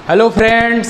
Hello friends,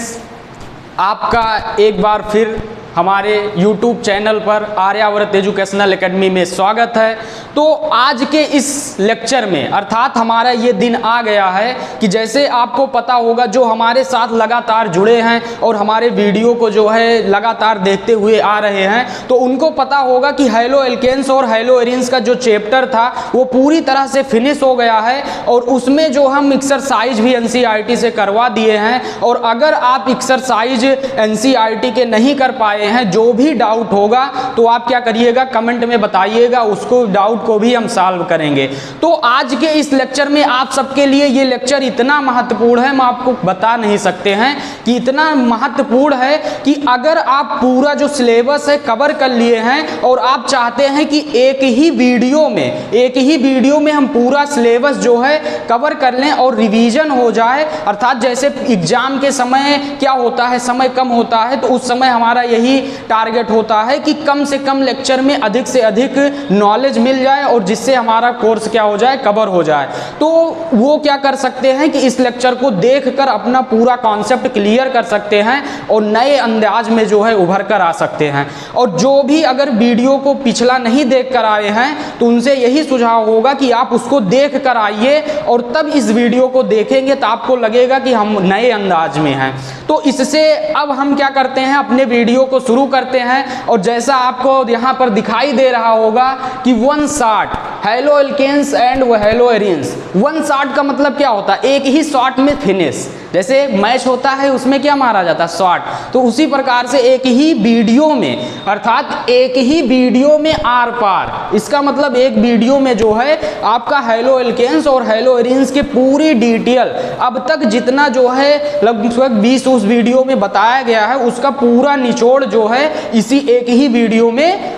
आपका एक बार फिर हमारे YouTube चैनल पर आर्यावर्त एजुकेशनल एकेडमी में स्वागत है। तो आज के इस लेक्चर में अर्थात हमारा ये दिन आ गया है कि जैसे आपको पता होगा, जो हमारे साथ लगातार जुड़े हैं और हमारे वीडियो को जो है लगातार देखते हुए आ रहे हैं, तो उनको पता होगा कि हैलो एल्केन्स और हैलो एरिन्स का जो चैप्टर था वो पूरी तरह से फिनिश हो गया है और उसमें जो हम एक्सरसाइज भी NCERT से करवा दिए हैं। और अगर आप एक्सरसाइज NCERT के नहीं कर पाए हैं, जो भी डाउट होगा तो आप क्या करिएगा, कमेंट में बताइएगा, उसको डाउट को भी हम सॉल्व करेंगे। तो आज के इस लेक्चर में आप सबके लिए ये लेक्चर इतना महत्वपूर्ण है, हम आपको बता नहीं सकते हैं कि इतना महत्वपूर्ण है कि अगर आप पूरा जो सिलेबस है कवर कर लिए हैं और आप चाहते हैं कि एक ही वीडियो में हम पूरा सिलेबस जो है कवर कर लें और रिवीजन हो जाए, अर्थात जैसे एग्जाम के समय क्या होता है, समय कम होता है, तो उस समय हमारा यही टारगेट होता है कि कम से कम लेक्चर में अधिक से अधिक नॉलेज मिल जाए और जिससे हमारा कोर्स क्या हो जाए, कवर हो जाए। तो वो क्या कर सकते हैं कि इस लेक्चर को देखकर अपना पूरा कॉन्सेप्ट क्लियर कर सकते हैं और नए अंदाज में जो है उभर कर आ सकते हैं। और जो भी अगर वीडियो को पिछला नहीं देख कर आए हैं तो उनसे यही सुझाव होगा कि आप उसको देख कर आइए और तब इस वीडियो को देखेंगे तो आपको लगेगा कि हम नए अंदाज में हैं। तो इससे अब हम क्या करते हैं, अपने वीडियो को शुरू करते हैं। और जैसा आपको यहाँ पर दिखाई दे रहा होगा कि one shot haloalkanes and haloarenes. One shot का मतलब क्या होता है, एक ही शॉट में फिनिश। जैसे मैच होता है उसमें क्या मारा जाता है, शॉट। तो उसी प्रकार से एक ही वीडियो में, अर्थात एक ही वीडियो में आर पार, इसका मतलब एक वीडियो में जो है आपका हैलो एल्केन्स और हैलो एरिन्स की पूरी डिटेल अब तक जितना जो है लगभग 20 उस वीडियो में बताया गया है, उसका पूरा निचोड़ जो है इसी एक ही वीडियो में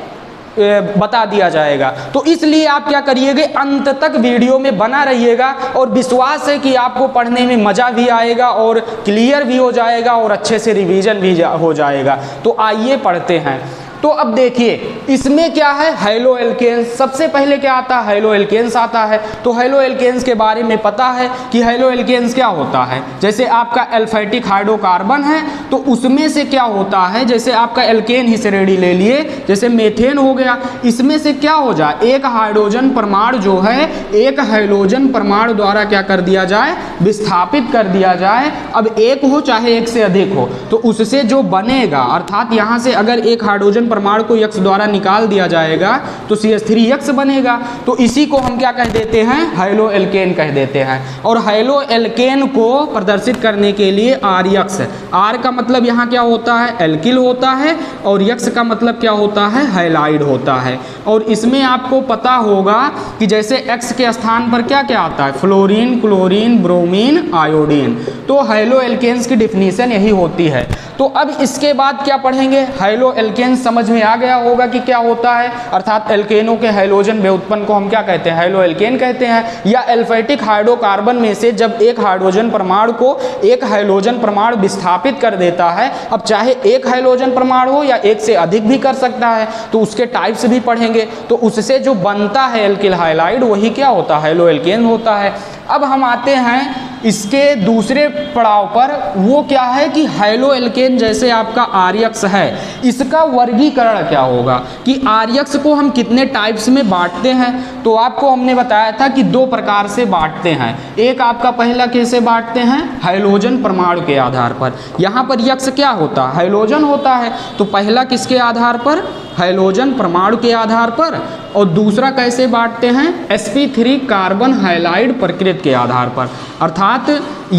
बता दिया जाएगा। तो इसलिए आप क्या करिएगा, अंत तक वीडियो में बना रहिएगा और विश्वास है कि आपको पढ़ने में मज़ा भी आएगा और क्लियर भी हो जाएगा और अच्छे से रिवीजन भी हो जाएगा। तो आइए पढ़ते हैं। तो अब देखिए इसमें क्या है, हैलो एल्केन्स। सबसे पहले क्या आता है, हैलो एल्केन्स आता है। तो हैलो एल्केन्स के बारे में पता है कि हैलो एल्केन्स क्या होता है। जैसे आपका एल्फेटिक हाइड्रोकार्बन है तो उसमें से क्या होता है, जैसे आपका एल्केन ही श्रेणी ले लिए, जैसे मेथेन हो गया, इसमें से क्या हो जाए, एक हाइड्रोजन परमाणु जो है एक हैलोजन परमाणु द्वारा क्या कर दिया जाए, विस्थापित कर दिया जाए। अब एक हो चाहे एक से अधिक हो, तो उससे जो बनेगा, अर्थात यहाँ से अगर एक हाइड्रोजन परमाणु को X द्वारा निकाल दिया जाएगा तो CH3X बनेगा। तो इसी को हम क्या कह देते हैं, हैलो एल्केन कह देते हैं। और हैलो एल्केन को प्रदर्शित करने के लिए RX, R का मतलब यहाँ क्या होता है, एल्किल होता है, और X का मतलब क्या होता है, हैलाइड होता है। और इसमें आपको पता होगा कि जैसे X के स्थान पर क्या क्या आता है, फ्लोरीन, क्लोरीन, ब्रोमीन, आयोडीन। तो हैलो एल्केन्स की डिफिनीशन यही होती है। तो अब इसके बाद क्या पढ़ेंगे, हैलो एल्केन्स समझ में आ गया होगा कि क्या होता है, अर्थात एल्केनों के हैलोजन व्युत्पन्न को हम क्या कहते हैं, हैलो एल्केन कहते हैं। या एल्फेटिक हाइड्रोकार्बन में से जब एक हाइड्रोजन परमाणु को एक हैलोजन परमाणु विस्थापित कर देता है, अब चाहे एक हैलोजन परमाणु हो या एक से अधिक भी कर सकता है, तो उसके टाइप्स भी पढ़ेंगे। तो उससे जो बनता है एल्किल हाइलाइड वही क्या होता है, हैलो एल्केन होता है। अब हम आते हैं इसके दूसरे पड़ाव पर, वो क्या है कि हैलो एल्केन जैसे आपका RX है, इसका वर्गीकरण क्या होगा कि RX को हम कितने टाइप्स में बांटते हैं। तो आपको हमने बताया था कि दो प्रकार से बांटते हैं। एक आपका पहला कैसे बांटते हैं, हैलोजन परमाणु के आधार पर। यहाँ पर X क्या होता है, हैलोजन होता है। तो पहला किसके आधार पर, हैलोजन परमाणु के आधार पर। और दूसरा कैसे बांटते हैं, sp3 कार्बन हैलाइड प्रकृति के आधार पर, अर्थात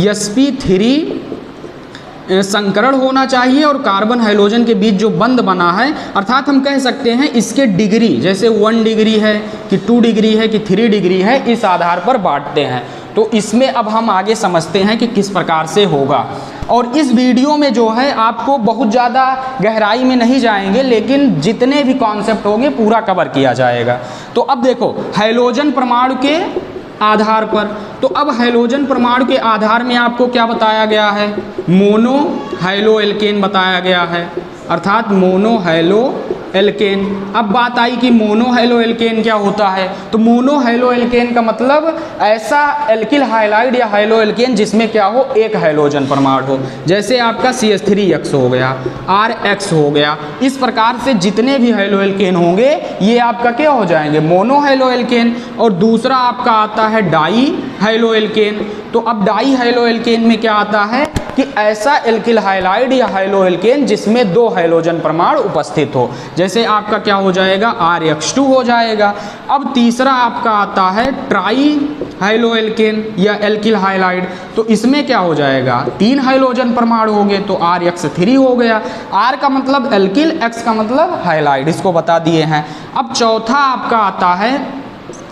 sp3 संकरण होना चाहिए और कार्बन हाइड्रोजन के बीच जो बंध बना है, अर्थात हम कह सकते हैं इसके डिग्री, जैसे 1 डिग्री है कि 2 डिग्री है कि 3 डिग्री है, इस आधार पर बांटते हैं। तो इसमें अब हम आगे समझते हैं कि किस प्रकार से होगा। और इस वीडियो में जो है आपको बहुत ज़्यादा गहराई में नहीं जाएंगे, लेकिन जितने भी कॉन्सेप्ट होंगे पूरा कवर किया जाएगा। तो अब देखो हैलोजन परमाणु के आधार पर, तो अब हैलोजन परमाणु के आधार में आपको क्या बताया गया है, मोनो हैलो एल्केन बताया गया है, अर्थात मोनो हैलो एल्केन। अब बात आई कि मोनो हैलो एल्केन क्या होता है। तो मोनो हैलो एल्केन का मतलब ऐसा एल्किल हाइलाइड या हैलो एल्केन जिसमें क्या हो, एक हैलोजन परमाणु हो। जैसे आपका CH3X हो गया, RX हो गया, इस प्रकार से जितने भी हैलो एल्केन होंगे ये आपका क्या हो जाएंगे, मोनो हैलो एल्केन। और दूसरा आपका आता है डाई हैलो एल्केन। तो अब डाई हैलो एल्केन में क्या आता है कि ऐसा एल्किल हाइलाइड या हैलो एल्केन जिसमें दो हैलोजन परमाणु उपस्थित हो। जैसे आपका क्या हो जाएगा, RX2 हो जाएगा। अब तीसरा आपका आता है ट्राई हैलो एल्केन या एल्किल हाइलाइड। तो इसमें क्या हो जाएगा, 3 हैलोजन परमाणु हो गए, तो RX3 हो गया। R का मतलब एल्किल, X का मतलब हाइलाइड, इसको बता दिए हैं। अब चौथा आपका आता है,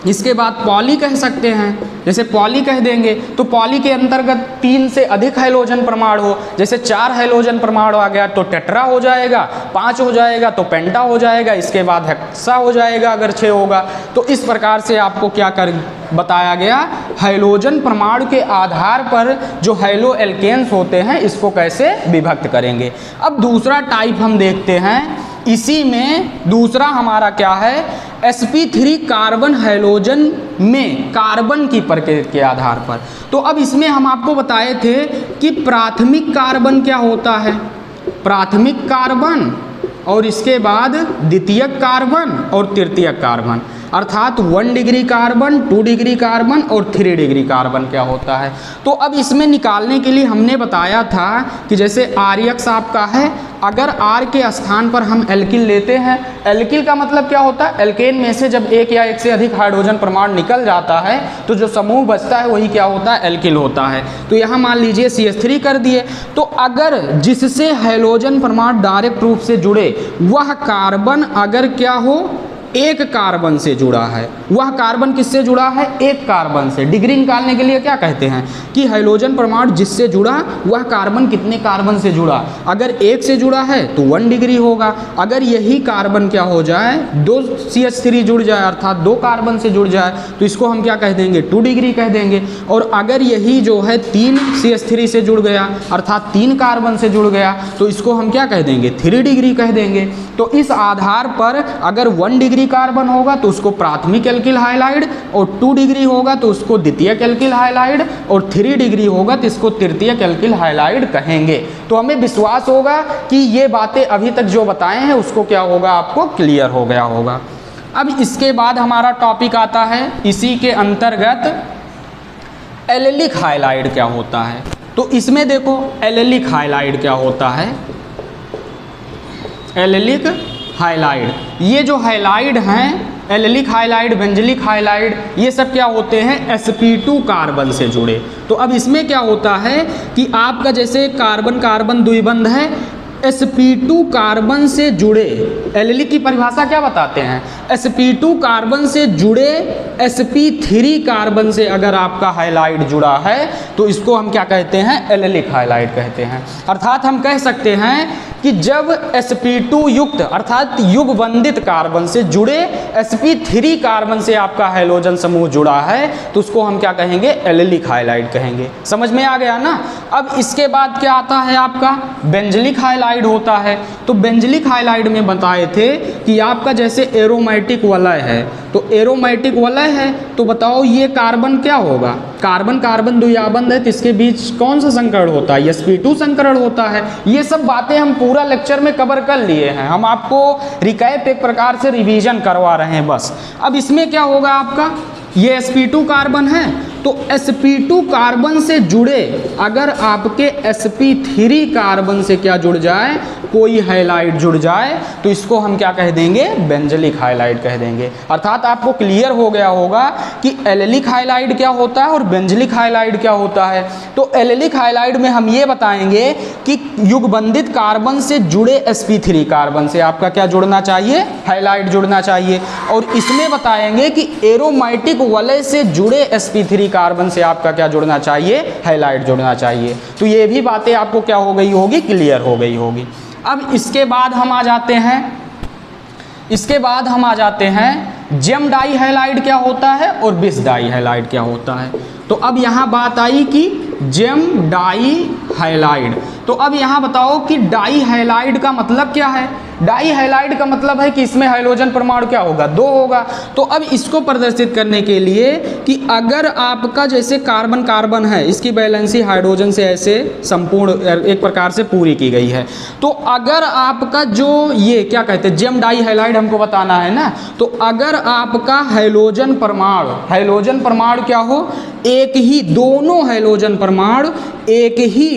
इसके बाद पॉली कह सकते हैं। जैसे पॉली कह देंगे तो पॉली के अंतर्गत 3 से अधिक हैलोजन परमाणु हो। जैसे 4 हैलोजन परमाणु आ गया तो टेट्रा हो जाएगा, 5 हो जाएगा तो पेंटा हो जाएगा, इसके बाद हेक्सा हो जाएगा अगर 6 होगा। तो इस प्रकार से आपको क्या कर बताया गया, हैलोजन परमाणु के आधार पर जो हैलो एल्केन्स होते हैं इसको कैसे विभक्त करेंगे। अब दूसरा टाइप हम देखते हैं, इसी में दूसरा हमारा क्या है, sp3 कार्बन हैलोजन में कार्बन की प्रकृति के आधार पर। तो अब इसमें हम आपको बताए थे कि प्राथमिक कार्बन क्या होता है, प्राथमिक कार्बन और इसके बाद द्वितीयक कार्बन और तृतीयक कार्बन, अर्थात 1 डिग्री कार्बन, 2 डिग्री कार्बन और 3 डिग्री कार्बन क्या होता है। तो अब इसमें निकालने के लिए हमने बताया था कि जैसे RX आपका है, अगर R के स्थान पर हम एल्किल लेते हैं, एल्किल का मतलब क्या होता है, एल्केन में से जब एक या एक से अधिक हाइड्रोजन परमाणु निकल जाता है तो जो समूह बचता है वही क्या होता है, एल्किल होता है। तो यहाँ मान लीजिए CH3 कर दिए, तो अगर जिससे हैलोजन परमाणु डायरेक्ट रूप से जुड़े वह कार्बन अगर क्या हो, एक कार्बन से जुड़ा है, वह कार्बन किससे जुड़ा है, एक कार्बन से। डिग्री निकालने के लिए क्या कहते हैं कि हैलोजन परमाणु जिससे जुड़ा वह कार्बन कितने कार्बन से जुड़ा। अगर एक से जुड़ा है तो 1 डिग्री होगा। अगर यही कार्बन क्या हो जाए, 2 CH3 जुड़ जाए अर्थात 2 कार्बन से जुड़ जाए तो इसको हम क्या कह देंगे, 2 डिग्री कह देंगे। और अगर यही जो है 3 CH3 से जुड़ गया अर्थात 3 कार्बन से जुड़ गया तो इसको हम क्या कह देंगे, 3 डिग्री कह देंगे। तो इस आधार पर अगर 1 डिग्री कार्बन होगा तो उसको प्राथमिक एल्किल हाइलाइड, और 2 डिग्री होगा तो उसको द्वितीयक एल्किल हाइलाइड, और 3 डिग्री होगा तो इसको तृतीयक एल्किल हाइलाइड कहेंगे। तो हमें विश्वास होगा कि ये बातें अभी तक जो बताए हैं उसको क्या होगा, आपको क्लियर हो गया होगा। अब इसके बाद हमारा टॉपिक आता है, इसी के अंतर्गत एलेलिक हाइलाइड क्या होता है। तो इसमें देखो एलेलिक हाइलाइड क्या होता है, एलेलिक हाइलाइड, ये जो हाइलाइड हैं, एलेलिक हाइलाइड, बेंजलिक हाइलाइड, ये सब क्या होते हैं, sp2 कार्बन से जुड़े। तो अब इसमें क्या होता है कि आपका जैसे कार्बन कार्बन द्विबंध है, sp2 कार्बन से जुड़े, एलेलिक की परिभाषा क्या बताते हैं, sp2 कार्बन से जुड़े sp3 कार्बन से अगर आपका हाइलाइड जुड़ा है तो इसको हम क्या कहते हैं, एलेलिक हाइलाइड कहते हैं। अर्थात हम कह सकते हैं कि जब sp2 युक्त अर्थात युगबंधित कार्बन से जुड़े sp3 कार्बन से आपका हाइलोजन समूह जुड़ा है तो उसको हम क्या कहेंगे, एलेलिक हाइलाइड कहेंगे। समझ में आ गया ना। अब इसके बाद क्या आता है आपका, बेंजलिक हाइलाइड होता है। तो बेंजलिक हाइलाइड में बताए थे कि आपका जैसे एरोमेटिक वलय है, तो एरोमेटिक वलय है तो बताओ ये कार्बन क्या होगा, कार्बन कार्बन द्विआबंध है तो इसके बीच कौन सा संकरण होता है, sp2 संकरण होता है। ये सब बातें हम पूरा लेक्चर में कवर कर लिए हैं, हम आपको रिकैप एक प्रकार से रिवीजन करवा रहे हैं बस। अब इसमें क्या होगा आपका, ये sp2 कार्बन है तो sp2 कार्बन से जुड़े अगर आपके sp3 कार्बन से क्या जुड़ जाए, कोई हाइलाइड जुड़ जाए तो इसको हम क्या कह देंगे, बेंजलिक हाइलाइड कह देंगे। अर्थात आपको क्लियर हो गया होगा कि एलेलिक हाइलाइड क्या होता है और बेंजलिक हाइलाइड क्या होता है। तो एलेलिक हाइलाइड में हम ये बताएंगे कि युगबंधित कार्बन से जुड़े sp3 कार्बन से आपका क्या जुड़ना चाहिए, हाइलाइड जुड़ना चाहिए। और इसमें बताएंगे कि एरोमेटिक वलय से जुड़े sp3 कार्बन से आपका क्या जुड़ना चाहिए, हाइलाइड जुड़ना चाहिए। तो ये भी बातें आपको क्या हो गई होगी, क्लियर हो गई होगी। अब इसके बाद हम आ जाते हैं जेम डाई हाइलाइड क्या होता है और बिस डाई हाइलाइड क्या होता है। तो अब यहाँ बात आई कि जेम डाई हाइलाइड तो अब यहाँ बताओ कि डाई हैलाइड का मतलब क्या है। डाई हैलाइड का मतलब है कि इसमें हाइड्रोजन परमाणु क्या होगा, 2 होगा। तो अब इसको प्रदर्शित करने के लिए कि अगर आपका जैसे कार्बन कार्बन है, इसकी वैलेंसी हाइड्रोजन से ऐसे संपूर्ण एक प्रकार से पूरी की गई है, तो अगर आपका जो ये क्या कहते हैं जेम डाई हैलाइड हमको बताना है ना, तो अगर आपका हाइड्रोजन परमाणु क्या हो, एक ही, दोनों हाइड्रोजन परमाणु एक ही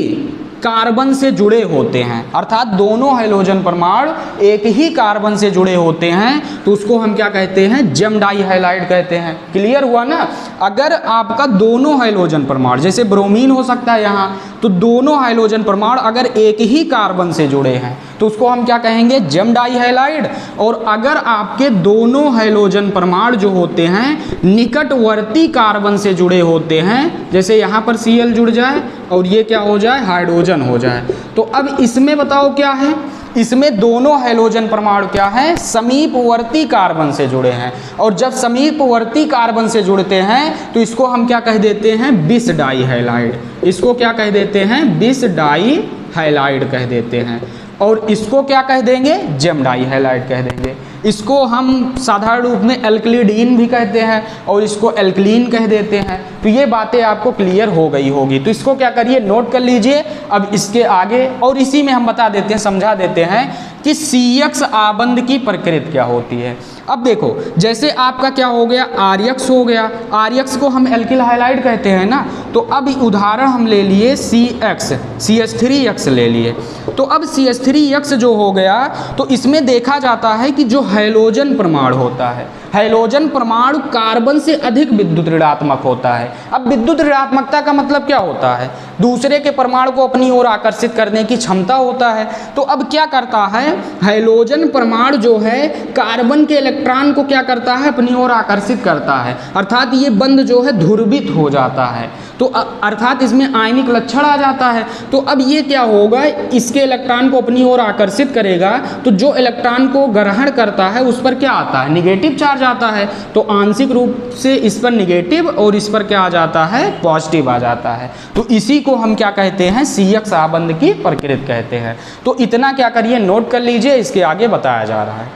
कार्बन से जुड़े होते हैं, अर्थात दोनों हाइड्रोजन परमाणु एक ही कार्बन से जुड़े होते हैं, तो उसको हम क्या कहते हैं, जेम डाई हैलाइड कहते हैं। क्लियर हुआ ना। अगर आपका दोनों हाइड्रोजन परमाणु, जैसे ब्रोमीन हो सकता है यहाँ, तो दोनों हाइड्रोजन परमाणु अगर एक ही कार्बन से जुड़े हैं तो उसको हम क्या कहेंगे, जेम डाई हैलाइड। और अगर आपके दोनों हाइड्रोजन परमाणु जो होते हैं निकटवर्ती कार्बन से जुड़े होते हैं, जैसे यहाँ पर Cl जुड़ जाए और ये क्या हो जाए, हाइड्रोजन हो जाए, तो अब इसमें बताओ क्या है, इसमें दोनों हाइड्रोजन परमाणु क्या है, समीपवर्ती कार्बन से जुड़े हैं। और जब समीपवर्ती कार्बन से जुड़ते हैं तो इसको हम क्या कह देते हैं, बिस डाई हैलाइड। इसको क्या कह देते हैं, बिस डाई हैलाइड कह देते हैं। और इसको क्या कह देंगे, जेम डाई हैलाइड कह देंगे। इसको हम साधारण रूप में एल्कलिडीन भी कहते हैं और इसको एल्कलीन कह देते हैं। तो ये बातें आपको क्लियर हो गई होगी, तो इसको क्या करिए, नोट कर लीजिए। अब इसके आगे और इसी में हम बता देते हैं, समझा देते हैं कि CX आबंध की प्रकृति क्या होती है। अब देखो, जैसे आपका क्या हो गया, RX हो गया, RX को हम एल्किल हैलाइड कहते हैं ना, तो अब उदाहरण हम ले लिए CH3X ले लिए। तो अब CH3X जो हो गया, तो इसमें देखा जाता है कि जो हाइड्रोजन परमाणु होता है, हाइड्रोजन परमाणु कार्बन से अधिक विद्युत ऋणात्मक होता है। अब विद्युत ऋणात्मकता का मतलब क्या होता है, दूसरे के परमाणु को अपनी ओर आकर्षित करने की क्षमता होता है। तो अब क्या करता है, हाइड्रोजन परमाणु जो है कार्बन के इलेक्ट्रॉन को क्या करता है, अपनी ओर आकर्षित करता है, अर्थात ये बंध जो है ध्रुवित हो जाता है, तो अर्थात इसमें आयनिक लक्षण आ जाता है। तो अब ये क्या होगा, इसके इलेक्ट्रॉन को अपनी ओर आकर्षित करेगा, तो जो इलेक्ट्रॉन को ग्रहण करता है उस पर क्या आता है, निगेटिव चार्ज आता है। तो आंशिक रूप से इस पर निगेटिव और इस पर क्या आ जाता है, पॉजिटिव आ जाता है। तो इसी को हम क्या कहते हैं, CX आबंध की प्रकृति कहते हैं। तो इतना क्या करिए, नोट कर लीजिए, इसके आगे बताया जा रहा है।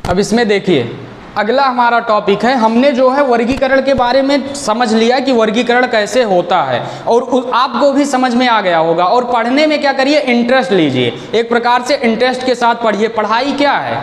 अब इसमें देखिए, अगला हमारा टॉपिक है, हमने जो है वर्गीकरण के बारे में समझ लिया कि वर्गीकरण कैसे होता है और आपको भी समझ में आ गया होगा। और पढ़ने में क्या करिए, इंटरेस्ट लीजिए, एक प्रकार से इंटरेस्ट के साथ पढ़िए। पढ़ाई क्या है,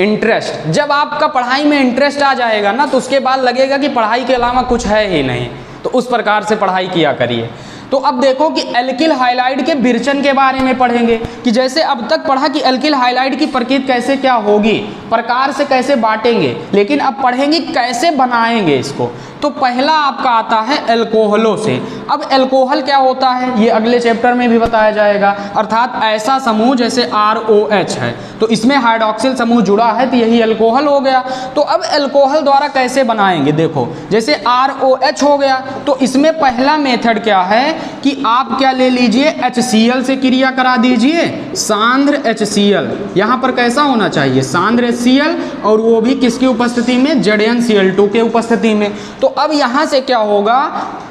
इंटरेस्ट। जब आपका पढ़ाई में इंटरेस्ट आ जाएगा ना, तो उसके बाद लगेगा कि पढ़ाई के अलावा कुछ है ही नहीं, तो उस प्रकार से पढ़ाई किया करिए। तो अब देखो कि एल्किल हाइलाइड के विरचन के बारे में पढ़ेंगे, कि जैसे अब तक पढ़ा कि एल्किल हाइलाइड की प्रकृति कैसे क्या होगी, प्रकार से कैसे बांटेंगे, लेकिन अब पढ़ेंगे कैसे बनाएंगे इसको। तो पहला आपका आता है एल्कोहलों से। अब एल्कोहल क्या होता है, ये अगले चैप्टर में भी बताया जाएगा, अर्थात ऐसा समूह जैसे ROH है, तो इसमें हाइड्रोक्सिल समूह जुड़ा है, तो यही एल्कोहल हो गया। तो अब एल्कोहल द्वारा कैसे बनाएंगे, देखो जैसे ROH हो गया, तो इसमें पहला मेथड क्या है कि आप क्या ले लीजिए, HCl से क्रिया करा दीजिए, सांद्र HCl। यहाँ पर कैसा होना चाहिए, सांद्र HCl, और वो भी किसकी उपस्थिति में, ZnCl2 के उपस्थिति में। तो अब यहाँ से क्या होगा,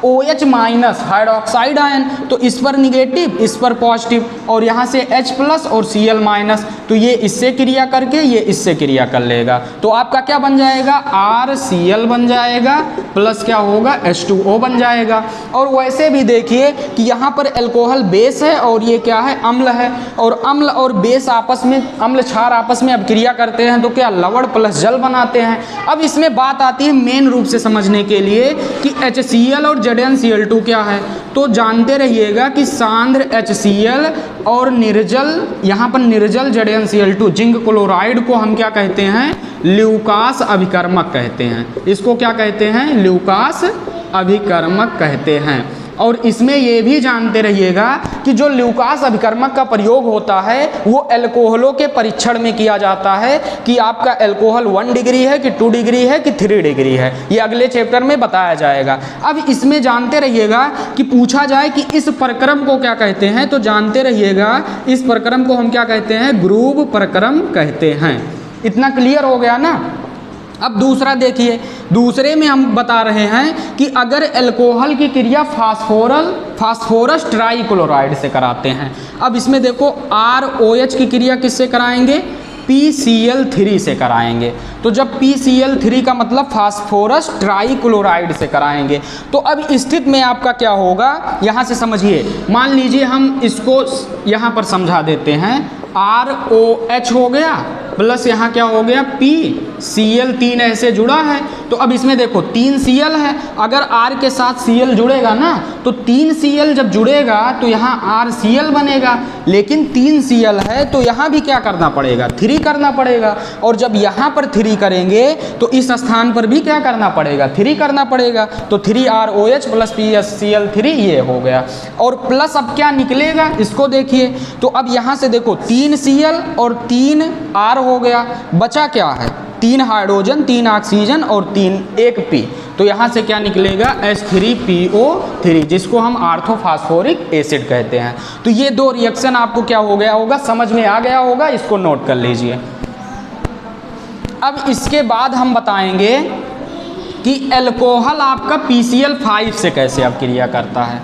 OH माइनस हाइड्रोक्साइड आयन, तो इस पर निगेटिव इस पर पॉजिटिव, और यहाँ से H प्लस और Cl माइनस, तो ये इससे क्रिया करके ये इससे क्रिया कर लेगा, तो आपका क्या बन जाएगा, RCl बन जाएगा, प्लस क्या होगा, H2O बन जाएगा। और वैसे भी देखिए कि यहाँ पर एल्कोहल बेस है और ये क्या है, अम्ल है, और अम्ल और बेस आपस में, अम्ल क्षार आपस में अब क्रिया करते हैं तो क्या, लवण प्लस जल बनाते हैं। अब इसमें बात आती है मेन रूप से समझने के लिए कि HCl और ZnCl2 क्या है, तो जानते रहिएगा कि सांद्र HCl और निर्जल, यहाँ पर निर्जल ZnCl2 जिंक क्लोराइड को हम क्या कहते हैं, ल्यूकास अभिकर्मक कहते हैं। इसको क्या कहते हैं, ल्यूकास अभिकर्मक कहते हैं। और इसमें ये भी जानते रहिएगा कि जो ल्यूकास अभिकर्मक का प्रयोग होता है वो एल्कोहलों के परीक्षण में किया जाता है कि आपका एल्कोहल 1 डिग्री है कि 2 डिग्री है कि 3 डिग्री है, ये अगले चैप्टर में बताया जाएगा। अब इसमें जानते रहिएगा कि पूछा जाए कि इस प्रक्रम को क्या कहते हैं, तो जानते रहिएगा इस प्रक्रम को हम क्या कहते हैं, ग्रूव प्रक्रम कहते हैं। इतना क्लियर हो गया ना। अब दूसरा देखिए, दूसरे में हम बता रहे हैं कि अगर अल्कोहल की क्रिया फास्फोरस ट्राइक्लोराइड से कराते हैं। अब इसमें देखो ROH की क्रिया किससे कराएंगे? PCl3 से कराएंगे। तो जब PCl3 का मतलब फास्फोरस ट्राइक्लोराइड से कराएंगे, तो अब इस स्थिति में आपका क्या होगा, यहाँ से समझिए। मान लीजिए हम इसको यहाँ पर समझा देते हैं, ROH हो गया प्लस यहाँ क्या हो गया, PCl, 3 ऐसे जुड़ा है। तो अब इसमें देखो 3 Cl है, अगर R के साथ Cl जुड़ेगा ना, तो 3 Cl जब जुड़ेगा तो यहाँ RCl बनेगा, लेकिन 3 Cl है तो यहाँ भी क्या करना पड़ेगा, 3 करना पड़ेगा। और जब यहाँ पर 3 करेंगे तो इस स्थान पर भी क्या करना पड़ेगा, 3 करना पड़ेगा। तो 3ROH प्लस PCl3 ये हो गया। और प्लस अब क्या निकलेगा, इसको देखिए। तो अब यहाँ से देखो 3 Cl और 3 R हो गया, बचा क्या है, 3 हाइड्रोजन, 3 ऑक्सीजन और 1 P। तो यहाँ से क्या निकलेगा, H3PO3, जिसको हम ऑर्थोफॉस्फोरिक एसिड कहते हैं। तो ये दो रिएक्शन आपको क्या हो गया होगा, समझ में आ गया होगा, इसको नोट कर लीजिए। अब इसके बाद हम बताएंगे कि अल्कोहल आपका PCl5 से कैसे अब क्रिया करता है।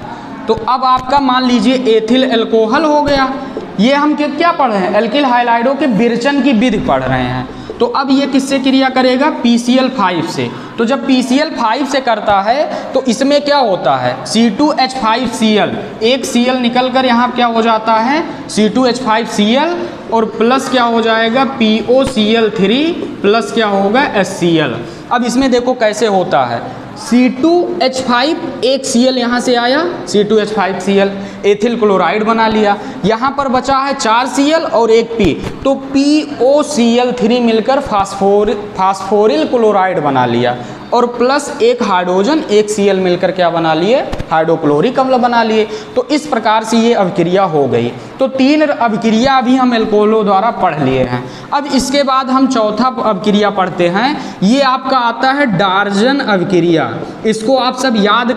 तो अब आपका मान लीजिए एथिल अल्कोहल हो गया, ये हम क्या पढ़ रहे हैं, एल्किल हाइलाइडों के विरचन की विधि पढ़ रहे हैं। तो अब ये किससे क्रिया करेगा, PCl5 से। तो जब PCl5 से करता है तो इसमें क्या होता है, C2H5Cl, एक Cl निकल कर यहाँ क्या हो जाता है, C2H5Cl, और प्लस क्या हो जाएगा, POCl3 प्लस क्या होगा, HCl। अब इसमें देखो कैसे होता है, C2H5, एक Cl यहाँ से आया, C2H5Cl, एथिल क्लोराइड बना लिया। यहाँ पर बचा है 4 Cl और 1 P, तो POCl3 मिलकर फास्फोरिल क्लोराइड बना लिया, और प्लस एक हाइड्रोजन, एक Cl मिलकर क्या बना लिए, हाइड्रोक्लोरिक अम्ल बना लिए। तो इस प्रकार से ये अभिक्रिया हो गई। तो 3 अभिक्रिया अभी हम अल्कोहलों द्वारा पढ़ लिए हैं। अब इसके बाद हम चौथा अभिक्रिया पढ़ते हैं, ये आपका आता है डार्जन अभिक्रिया। इसको आप सब याद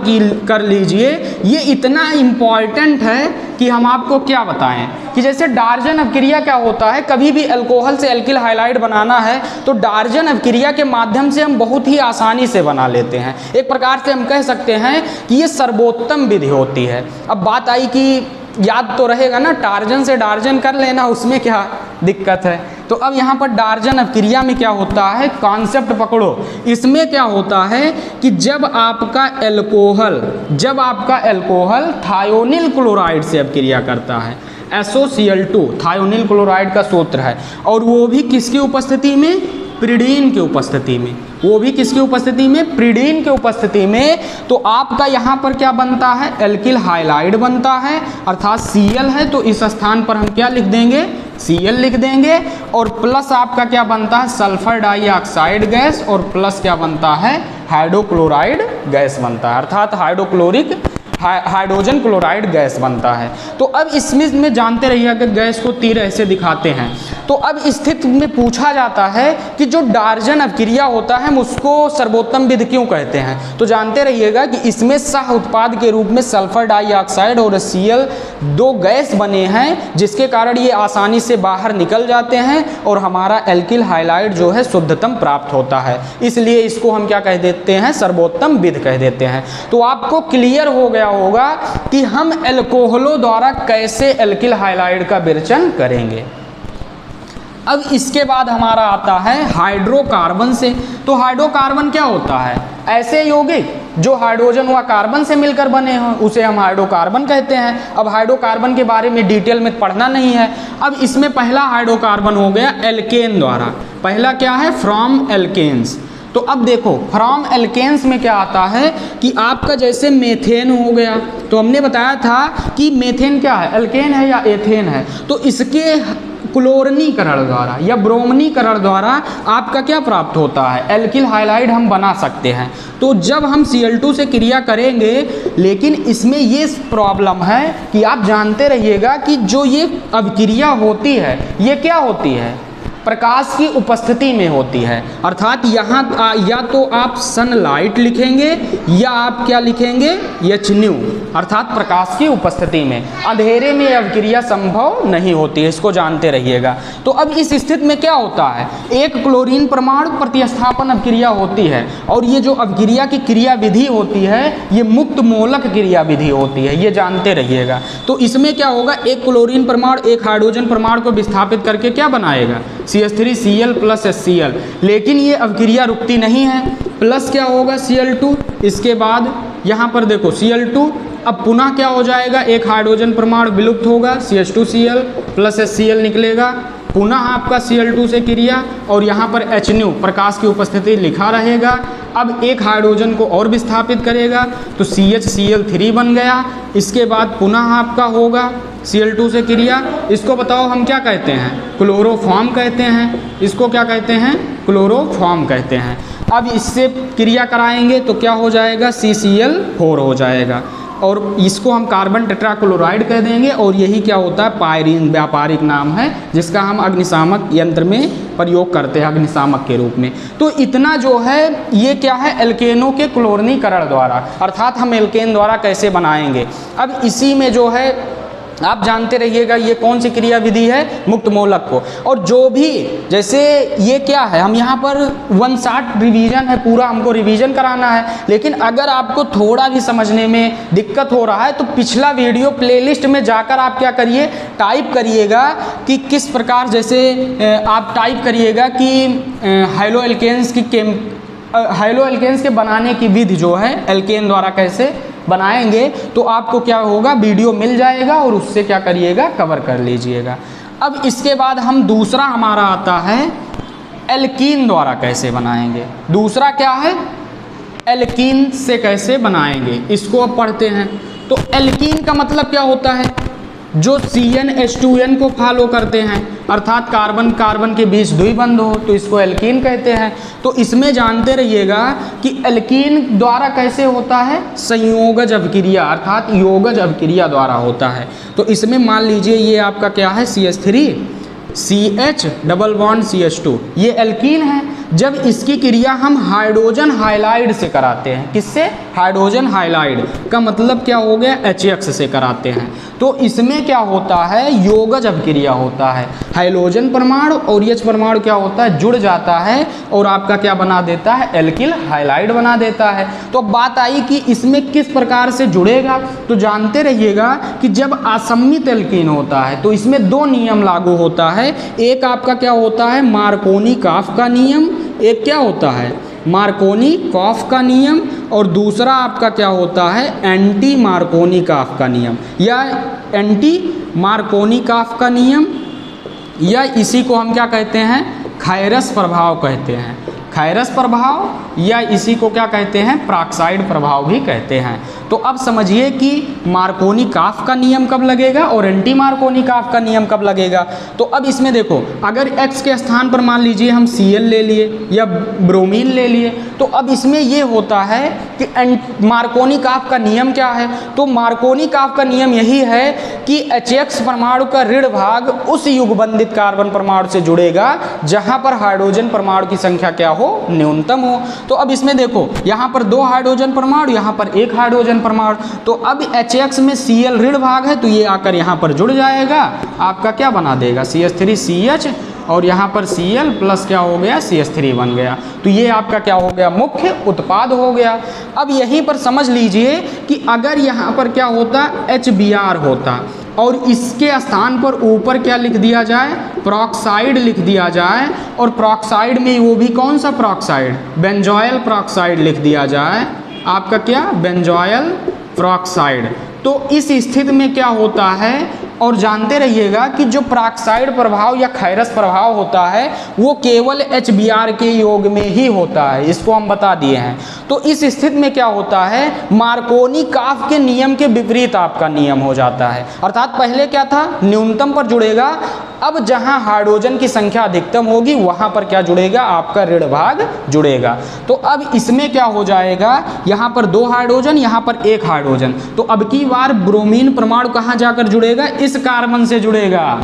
कर लीजिए, ये इतना इम्पॉर्टेंट है कि हम आपको क्या बताएं कि जैसे डार्जन अभिक्रिया क्या होता है, कभी भी अल्कोहल से एल्किल हाइलाइड बनाना है तो डार्जन अभिक्रिया के माध्यम से हम बहुत ही आसानी से बना लेते हैं। एक प्रकार से हम कह सकते हैं कि ये सर्वोत्तम विधि होती है। अब बात आई कि याद तो रहेगा ना, टार्जन से डार्जन कर लेना, उसमें क्या दिक्कत है। तो अब यहाँ पर डार्जन अभिक्रिया में क्या होता है, कॉन्सेप्ट पकड़ो। इसमें क्या होता है कि जब आपका अल्कोहल थायोनिल क्लोराइड से अभिक्रिया करता है, SOCl2 थायोनिल क्लोराइड का सूत्र है, और वो भी किसकी उपस्थिति में, प्रिडीन की उपस्थिति में। वो भी किसकी उपस्थिति में, प्रिडीन की उपस्थिति में। तो आपका यहाँ पर क्या बनता है, एल्किल हाइलाइड बनता है, अर्थात Cl है तो इस स्थान पर हम क्या लिख देंगे, Cl लिख देंगे। और प्लस आपका क्या बनता है, सल्फर डाइऑक्साइड गैस, और प्लस क्या बनता है, हाइड्रोक्लोराइड गैस बनता है, अर्थात हाइड्रोजन क्लोराइड गैस बनता है। तो अब इसमें जानते रहिए कि गैस को तीर ऐसे दिखाते हैं। तो अब स्थिति में पूछा जाता है कि जो डार्जन अभिक्रिया होता है हम उसको सर्वोत्तम विधि क्यों कहते हैं। तो जानते रहिएगा कि इसमें सह उत्पाद के रूप में सल्फर डाइऑक्साइड और Cl 2 गैस बने हैं, जिसके कारण ये आसानी से बाहर निकल जाते हैं और हमारा एल्किल हाइलाइड जो है शुद्धतम प्राप्त होता है। इसलिए इसको हम क्या कह देते हैं, सर्वोत्तम विधि कह देते हैं। तो आपको क्लियर हो गया होगा कि हम अल्कोहलों द्वारा कैसे एल्किल हाइलाइड का विरचन करेंगे। अब इसके बाद हमारा आता है हाइड्रोकार्बन से। तो हाइड्रोकार्बन क्या होता है, ऐसे यौगिक जो हाइड्रोजन व कार्बन से मिलकर बने हों उसे हम हाइड्रोकार्बन कहते हैं। अब हाइड्रोकार्बन के बारे में डिटेल में पढ़ना नहीं है। अब इसमें पहला हाइड्रोकार्बन हो गया एल्केन द्वारा। पहला क्या है, फ्रॉम एल्केन्स। तो अब देखो फ्रॉम एल्केन्स में क्या आता है कि आपका जैसे मेथेन हो गया, तो हमने बताया था कि मेथेन क्या है, एल्केन है या एथेन है। तो इसके क्लोरीनीकरण द्वारा या ब्रोमनीकरण द्वारा आपका क्या प्राप्त होता है, एल्किल हाइलाइड हम बना सकते हैं। तो जब हम Cl2 से क्रिया करेंगे, लेकिन इसमें ये प्रॉब्लम है कि आप जानते रहिएगा कि जो ये अभिक्रिया होती है ये क्या होती है, प्रकाश की उपस्थिति में होती है। अर्थात यहाँ या तो आप सनलाइट लिखेंगे या आप क्या लिखेंगे, HNu, अर्थात प्रकाश की उपस्थिति में। अंधेरे में अभिक्रिया संभव नहीं होती है, इसको जानते रहिएगा। तो अब इस स्थिति में क्या होता है, एक क्लोरीन परमाणु प्रतिस्थापन अभिक्रिया होती है, और ये जो अभिक्रिया की क्रिया विधि होती है ये मुक्त मोलक क्रिया विधि होती है, ये जानते रहिएगा। तो इसमें क्या होगा, एक क्लोरीन परमाणु एक हाइड्रोजन परमाणु को विस्थापित करके क्या बनाएगा, CH3Cl + HCl, लेकिन ये अभिक्रिया रुकती नहीं है, प्लस क्या होगा Cl2, इसके बाद यहाँ पर देखो Cl2, अब पुनः क्या हो जाएगा, एक हाइड्रोजन परमाणु विलुप्त होगा, CH2Cl + HCl निकलेगा, पुनः आपका Cl2 से क्रिया, और यहाँ पर Hν प्रकाश की उपस्थिति लिखा रहेगा। अब एक हाइड्रोजन को और विस्थापित करेगा तो CHCl3 बन गया। इसके बाद पुनः आपका होगा Cl2 से क्रिया, इसको बताओ हम क्या कहते हैं, क्लोरोफॉर्म कहते हैं, इसको क्या कहते हैं, क्लोरोफॉर्म कहते हैं। अब इससे क्रिया कराएंगे तो क्या हो जाएगा, CCl4 हो जाएगा, और इसको हम कार्बन टेट्राक्लोराइड कह देंगे, और यही क्या होता है, पायरीन व्यापारिक नाम है जिसका हम अग्निशामक यंत्र में प्रयोग करते हैं अग्निशामक के रूप में। तो इतना जो है ये क्या है, एल्केनों के क्लोरीनीकरण द्वारा, अर्थात हम एल्केन द्वारा कैसे बनाएंगे। अब इसी में जो है आप जानते रहिएगा ये कौन सी क्रिया विधि है, मुक्त मोलक को। और जो भी जैसे ये क्या है, हम यहाँ पर 1 शॉट रिवीजन है, पूरा हमको रिवीजन कराना है, लेकिन अगर आपको थोड़ा भी समझने में दिक्कत हो रहा है तो पिछला वीडियो प्लेलिस्ट में जाकर आप क्या करिए, टाइप करिएगा कि किस प्रकार, जैसे आप टाइप करिएगा कि हैलो एल्केन्स के बनाने की विधि जो है, एल्केन द्वारा कैसे बनाएंगे, तो आपको क्या होगा, वीडियो मिल जाएगा, और उससे क्या करिएगा, कवर कर लीजिएगा। अब इसके बाद हम दूसरा हमारा आता है एल्कीन द्वारा कैसे बनाएंगे। दूसरा क्या है, एल्कीन से कैसे बनाएंगे, इसको अब पढ़ते हैं। तो एल्कीन का मतलब क्या होता है, जो CnH2n को फॉलो करते हैं, अर्थात कार्बन कार्बन के बीच द्विबंध हो तो इसको एल्कीन कहते हैं। तो इसमें जानते रहिएगा कि एल्कीन द्वारा कैसे होता है, संयोगज अभिक्रिया, अर्थात योगज अभिक्रिया द्वारा होता है। तो इसमें मान लीजिए ये आपका क्या है, CH3 CH double bond CH2, ये एल्कीन है। जब इसकी क्रिया हम हाइड्रोजन हाइलाइड से कराते हैं, किससे, हाइड्रोजन हाइलाइड का मतलब क्या हो गया, HX से कराते हैं, तो इसमें क्या होता है, योगज अभिक्रिया होता है। हाइड्रोजन परमाणु और H परमाणु क्या होता है, जुड़ जाता है, और आपका क्या बना देता है, एल्किल हाइलाइड बना देता है। तो बात आई कि इसमें किस प्रकार से जुड़ेगा, तो जानते रहिएगा कि जब असम्मित एल्कीन होता है तो इसमें 2 नियम लागू होता है। एक आपका क्या होता है, मार्कोनी-कॉफ का नियम, एक क्या होता है, मार्कोनी-कॉफ का नियम, और दूसरा आपका क्या होता है, एंटी मार्कोनी-कॉफ का नियम, या एंटी मार्कोनी-कॉफ का नियम, या इसी को हम क्या कहते हैं, खायरस प्रभाव कहते हैं। खायरस प्रभाव, या इसी को क्या कहते हैं, पराक्साइड प्रभाव भी कहते हैं। तो अब समझिए कि मार्कोनी-कॉफ का नियम कब लगेगा और एंटी मार्कोनी-कॉफ का नियम कब लगेगा। तो अब इसमें देखो, अगर X के स्थान पर मान लीजिए हम Cl ले लिए या ब्रोमीन ले लिए, तो अब इसमें ये होता है कि मार्कोनी-कॉफ का नियम क्या है, तो मार्कोनी-कॉफ का नियम यही है कि HX परमाणु का ऋण भाग उस युगबंधित कार्बन परमाणु से जुड़ेगा जहाँ पर हाइड्रोजन परमाणु की संख्या क्या हो, न्यूनतम हो। तो अब इसमें देखो, यहाँ पर 2 हाइड्रोजन परमाणु, यहाँ पर 1 हाइड्रोजन परमाणु, तो अब HX में Cl ऋण भाग है तो ये आकर यहाँ पर जुड़ जाएगा, आपका क्या बना देगा, CH3CH, और यहाँ पर Cl प्लस क्या हो गया, CH3 बन गया। तो ये आपका क्या हो गया, मुख्य उत्पाद हो गया। अब यहीं पर समझ लीजिए कि अगर यहाँ पर क्या होता, HBr होता, और इसके स्थान पर ऊपर क्या लिख दिया जाए, पेरोक्साइड लिख दिया जाए, और पेरोक्साइड में वो भी कौन सा पेरोक्साइड, बेंजोइल पेरोक्साइड लिख दिया जाए, आपका क्या, बेंजोइल पेरोक्साइड। तो इस स्थिति में क्या होता है, और जानते रहिएगा कि जो पेरोक्साइड प्रभाव या खायरस प्रभाव होता है वो केवल HBr के योग में ही होता है, इसको हम बता दिए हैं। तो इस स्थिति में क्या होता है, मार्कोनी-कॉफ के नियम के विपरीत आपका नियम हो जाता है। अर्थात पहले क्या था, न्यूनतम पर जुड़ेगा, अब जहां हाइड्रोजन की संख्या अधिकतम होगी वहां पर क्या जुड़ेगा, आपका ऋण भाग जुड़ेगा। तो अब इसमें क्या हो जाएगा, यहाँ पर 2 हाइड्रोजन, यहाँ पर 1 हाइड्रोजन, तो अब की बार ब्रोमीन परमाणु कहाँ जाकर जुड़ेगा, इस कार्बन से जुड़ेगा।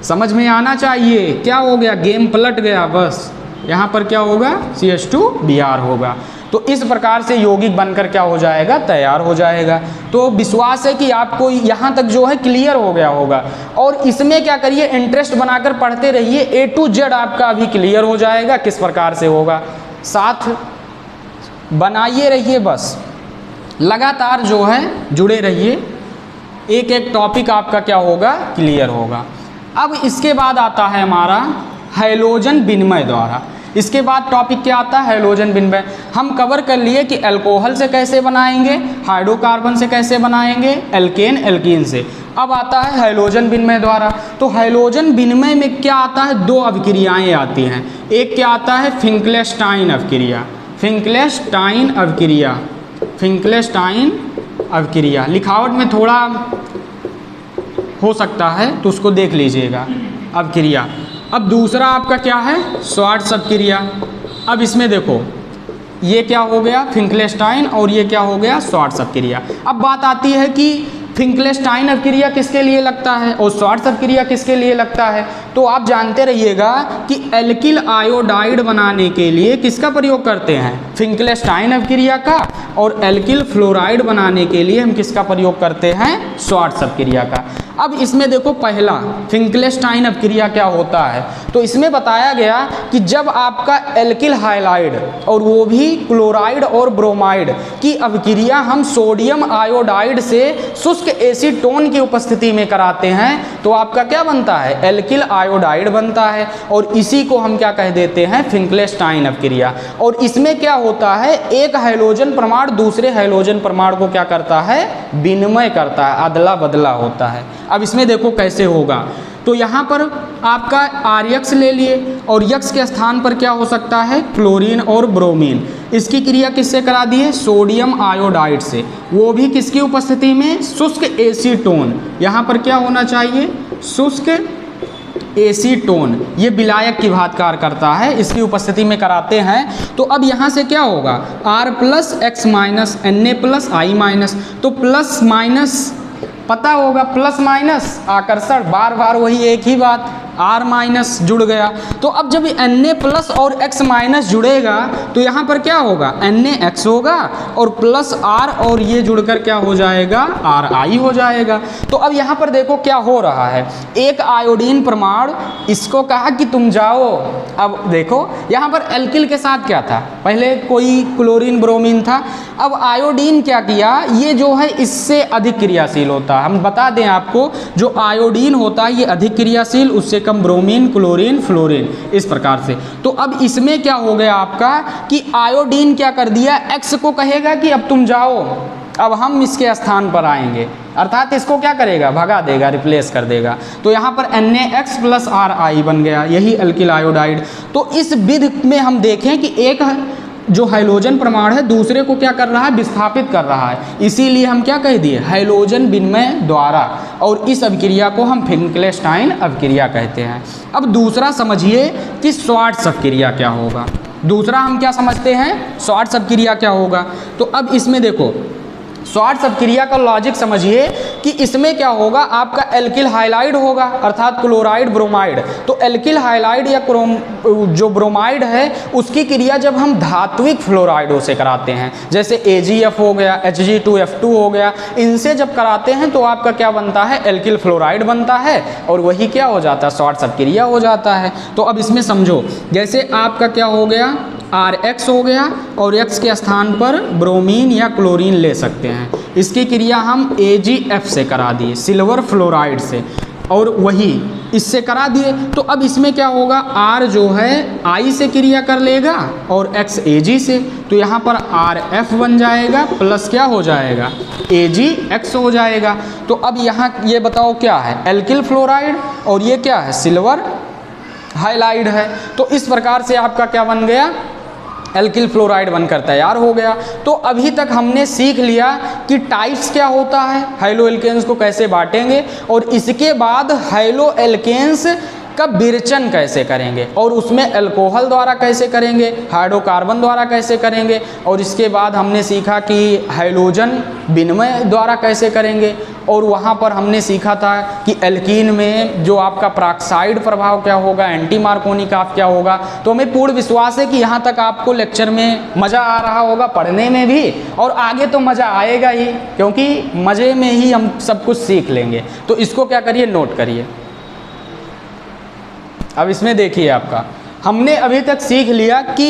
समझ में आना चाहिए, क्या हो गया, गेम पलट गया, बस यहाँ पर क्या होगा, CH2Br होगा। तो इस प्रकार से यौगिक बनकर क्या हो जाएगा, तैयार हो जाएगा। तो विश्वास है कि आपको यहाँ तक जो है क्लियर हो गया होगा, और इसमें क्या करिए, इंटरेस्ट बनाकर पढ़ते रहिए, A to Z आपका अभी क्लियर हो जाएगा किस प्रकार से होगा। साथ बनाइए रहिए, बस लगातार जो है जुड़े रहिए, एक एक टॉपिक आपका क्या होगा, क्लियर होगा। अब इसके बाद आता है हमारा हैलोजन विनिमय द्वारा। इसके बाद टॉपिक क्या आता है, हैलोजन विनिमय। हम कवर कर लिए कि अल्कोहल से कैसे बनाएंगे, हाइड्रोकार्बन से कैसे बनाएंगे, एल्केन एल्कीन से। अब आता है हैलोजन विनिमय द्वारा। तो हैलोजन विनिमय में क्या आता है, दो अभिक्रियाएं आती हैं। एक क्या आता है, फिंकलेस्टाइन अभिक्रिया, फिंकलेस्टाइन अभिक्रिया, फिंकलेस्टाइन अभिक्रिया। लिखावट में थोड़ा हो सकता है तो उसको देख लीजिएगा, अभिक्रिया। अब दूसरा आपका क्या है, श्वार्ट्ज अभिक्रिया। अब इसमें देखो ये क्या हो गया, फिंकलेस्टाइन, और ये क्या हो गया, श्वार्ट्ज अभिक्रिया। अब बात आती है कि फिंकलेस्टाइन अभिक्रिया किसके लिए लगता है और श्वार्ट्ज अभिक्रिया किसके लिए लगता है। तो आप जानते रहिएगा कि एल्किल आयोडाइड बनाने के लिए किसका प्रयोग करते हैं, फिंकलेस्टाइन अभिक्रिया का, और एल्किल फ्लोराइड बनाने के लिए हम किसका प्रयोग करते हैं, श्वार्ट्ज अभिक्रिया का। अब इसमें देखो पहला फिंकलेस्टाइन अभिक्रिया क्या होता है, तो इसमें बताया गया कि जब आपका एल्किल हाइलाइड और वो भी क्लोराइड और ब्रोमाइड की अभिक्रिया हम सोडियम आयोडाइड से शुष्क एसीटोन की उपस्थिति में कराते हैं, तो आपका क्या बनता है, एल्किल आयोडाइड बनता है, और इसी को हम क्या कह देते हैं, फिंकलेस्टाइन अभिक्रिया। और इसमें क्या होता है, एक हाइड्रोजन परमाणु दूसरे हाइड्रोजन परमाणु को क्या करता है, विनिमय करता है, अदला बदला होता है। अब इसमें देखो कैसे होगा, तो यहाँ पर आपका RX ले लिए, और यक्स के स्थान पर क्या हो सकता है, क्लोरीन और ब्रोमीन। इसकी क्रिया किससे करा दी है, सोडियम आयोडाइड से, वो भी किसकी उपस्थिति में, शुष्क एसीटोन। यहाँ पर क्या होना चाहिए, शुष्क एसीटोन, ये विलायक की भांति कार्य करता है, इसकी उपस्थिति में कराते हैं। तो अब यहाँ से क्या होगा, R plus x minus Na plus I minus, तो प्लस माइनस पता होगा, प्लस माइनस आकर्षण, बार बार वही एक ही बात, R माइनस जुड़ गया। तो अब जब Na प्लस और X माइनस जुड़ेगा तो यहाँ पर क्या होगा, NaX होगा, और प्लस R और ये जुड़कर क्या हो जाएगा, Ri हो जाएगा। तो अब यहाँ पर देखो क्या हो रहा है, एक आयोडीन परमाणु, इसको कहा कि तुम जाओ। अब देखो यहाँ पर एल्किल के साथ क्या था, पहले कोई क्लोरीन ब्रोमीन था, अब आयोडीन क्या किया, ये जो है इससे अधिक क्रियाशील होता है। हम बता दें आपको, जो आयोडीन होता है ये अधिक क्रियाशील, उससे कम ब्रोमीन, क्लोरीन, फ्लोरीन, इस प्रकार से। तो अब इसमें क्या हो गया आपका कि आयोडीन क्या कर दिया, X को कहेगा कि अब तुम जाओ, अब हम इसके स्थान पर आएंगे, अर्थात इसको क्या करेगा, भगा देगा, रिप्लेस कर देगा। तो यहाँ पर NaX प्लस Ri बन गया, यही एल्किल आयोडाइड। तो इस विधि में हम देखें कि एक जो हैलोजन परमाणु है दूसरे को क्या कर रहा है, विस्थापित कर रहा है, इसीलिए हम क्या कह दिए, हैलोजन विनिमय द्वारा, और इस अभिक्रिया को हम फिंकलेस्टाइन अभिक्रिया कहते हैं। अब दूसरा समझिए कि श्वार्ट्ज अभिक्रिया क्या होगा। दूसरा हम क्या समझते हैं, श्वार्ट्ज अभिक्रिया क्या होगा। तो अब इसमें देखो श्वार्ट्ज अभिक्रिया का लॉजिक समझिए कि इसमें क्या होगा, आपका एल्किल हाइलाइड होगा, अर्थात क्लोराइड ब्रोमाइड। तो एल्किल हाइलाइड या जो ब्रोमाइड है उसकी क्रिया जब हम धात्विक फ्लोराइडों से कराते हैं, जैसे AgF हो गया, Hg2F2 हो गया, इनसे जब कराते हैं तो आपका क्या बनता है, एल्किल फ्लोराइड बनता है, और वही क्या हो जाता है, श्वार्ट्ज अभिक्रिया हो जाता है। तो अब इसमें समझो, जैसे आपका क्या हो गया, RX हो गया, और X के स्थान पर ब्रोमीन या क्लोरीन ले सकते हैं। इसकी क्रिया हम AgF से करा दिए, सिल्वर फ्लोराइड से, और वही इससे करा दिए। तो अब इसमें क्या होगा, R जो है I से क्रिया कर लेगा और X Ag से, तो यहाँ पर RF बन जाएगा, प्लस क्या हो जाएगा, AgX हो जाएगा। तो अब यहाँ ये बताओ क्या है, एल्किल फ्लोराइड, और ये क्या है, सिल्वर हाइलाइड है। तो इस प्रकार से आपका क्या बन गया, एल्किल फ्लोराइड बनकर तैयार हो गया। तो अभी तक हमने सीख लिया कि टाइप्स क्या होता है, हैलो एल्केन्स को कैसे बांटेंगे, और इसके बाद हैलो एल्केन्स का विरचन कैसे करेंगे, और उसमें अल्कोहल द्वारा कैसे करेंगे, हाइड्रोकार्बन द्वारा कैसे करेंगे, और इसके बाद हमने सीखा कि हैलोजन विनिमय द्वारा कैसे करेंगे, और वहाँ पर हमने सीखा था कि एल्कीन में जो आपका पेरोक्साइड प्रभाव क्या होगा, एंटी मार्कोनी ऑफ क्या होगा। तो हमें पूर्ण विश्वास है कि यहाँ तक आपको लेक्चर में मज़ा आ रहा होगा पढ़ने में भी, और आगे तो मज़ा आएगा ही, क्योंकि मज़े में ही हम सब कुछ सीख लेंगे। तो इसको क्या करिए, नोट करिए। अब इसमें देखिए आपका, हमने अभी तक सीख लिया कि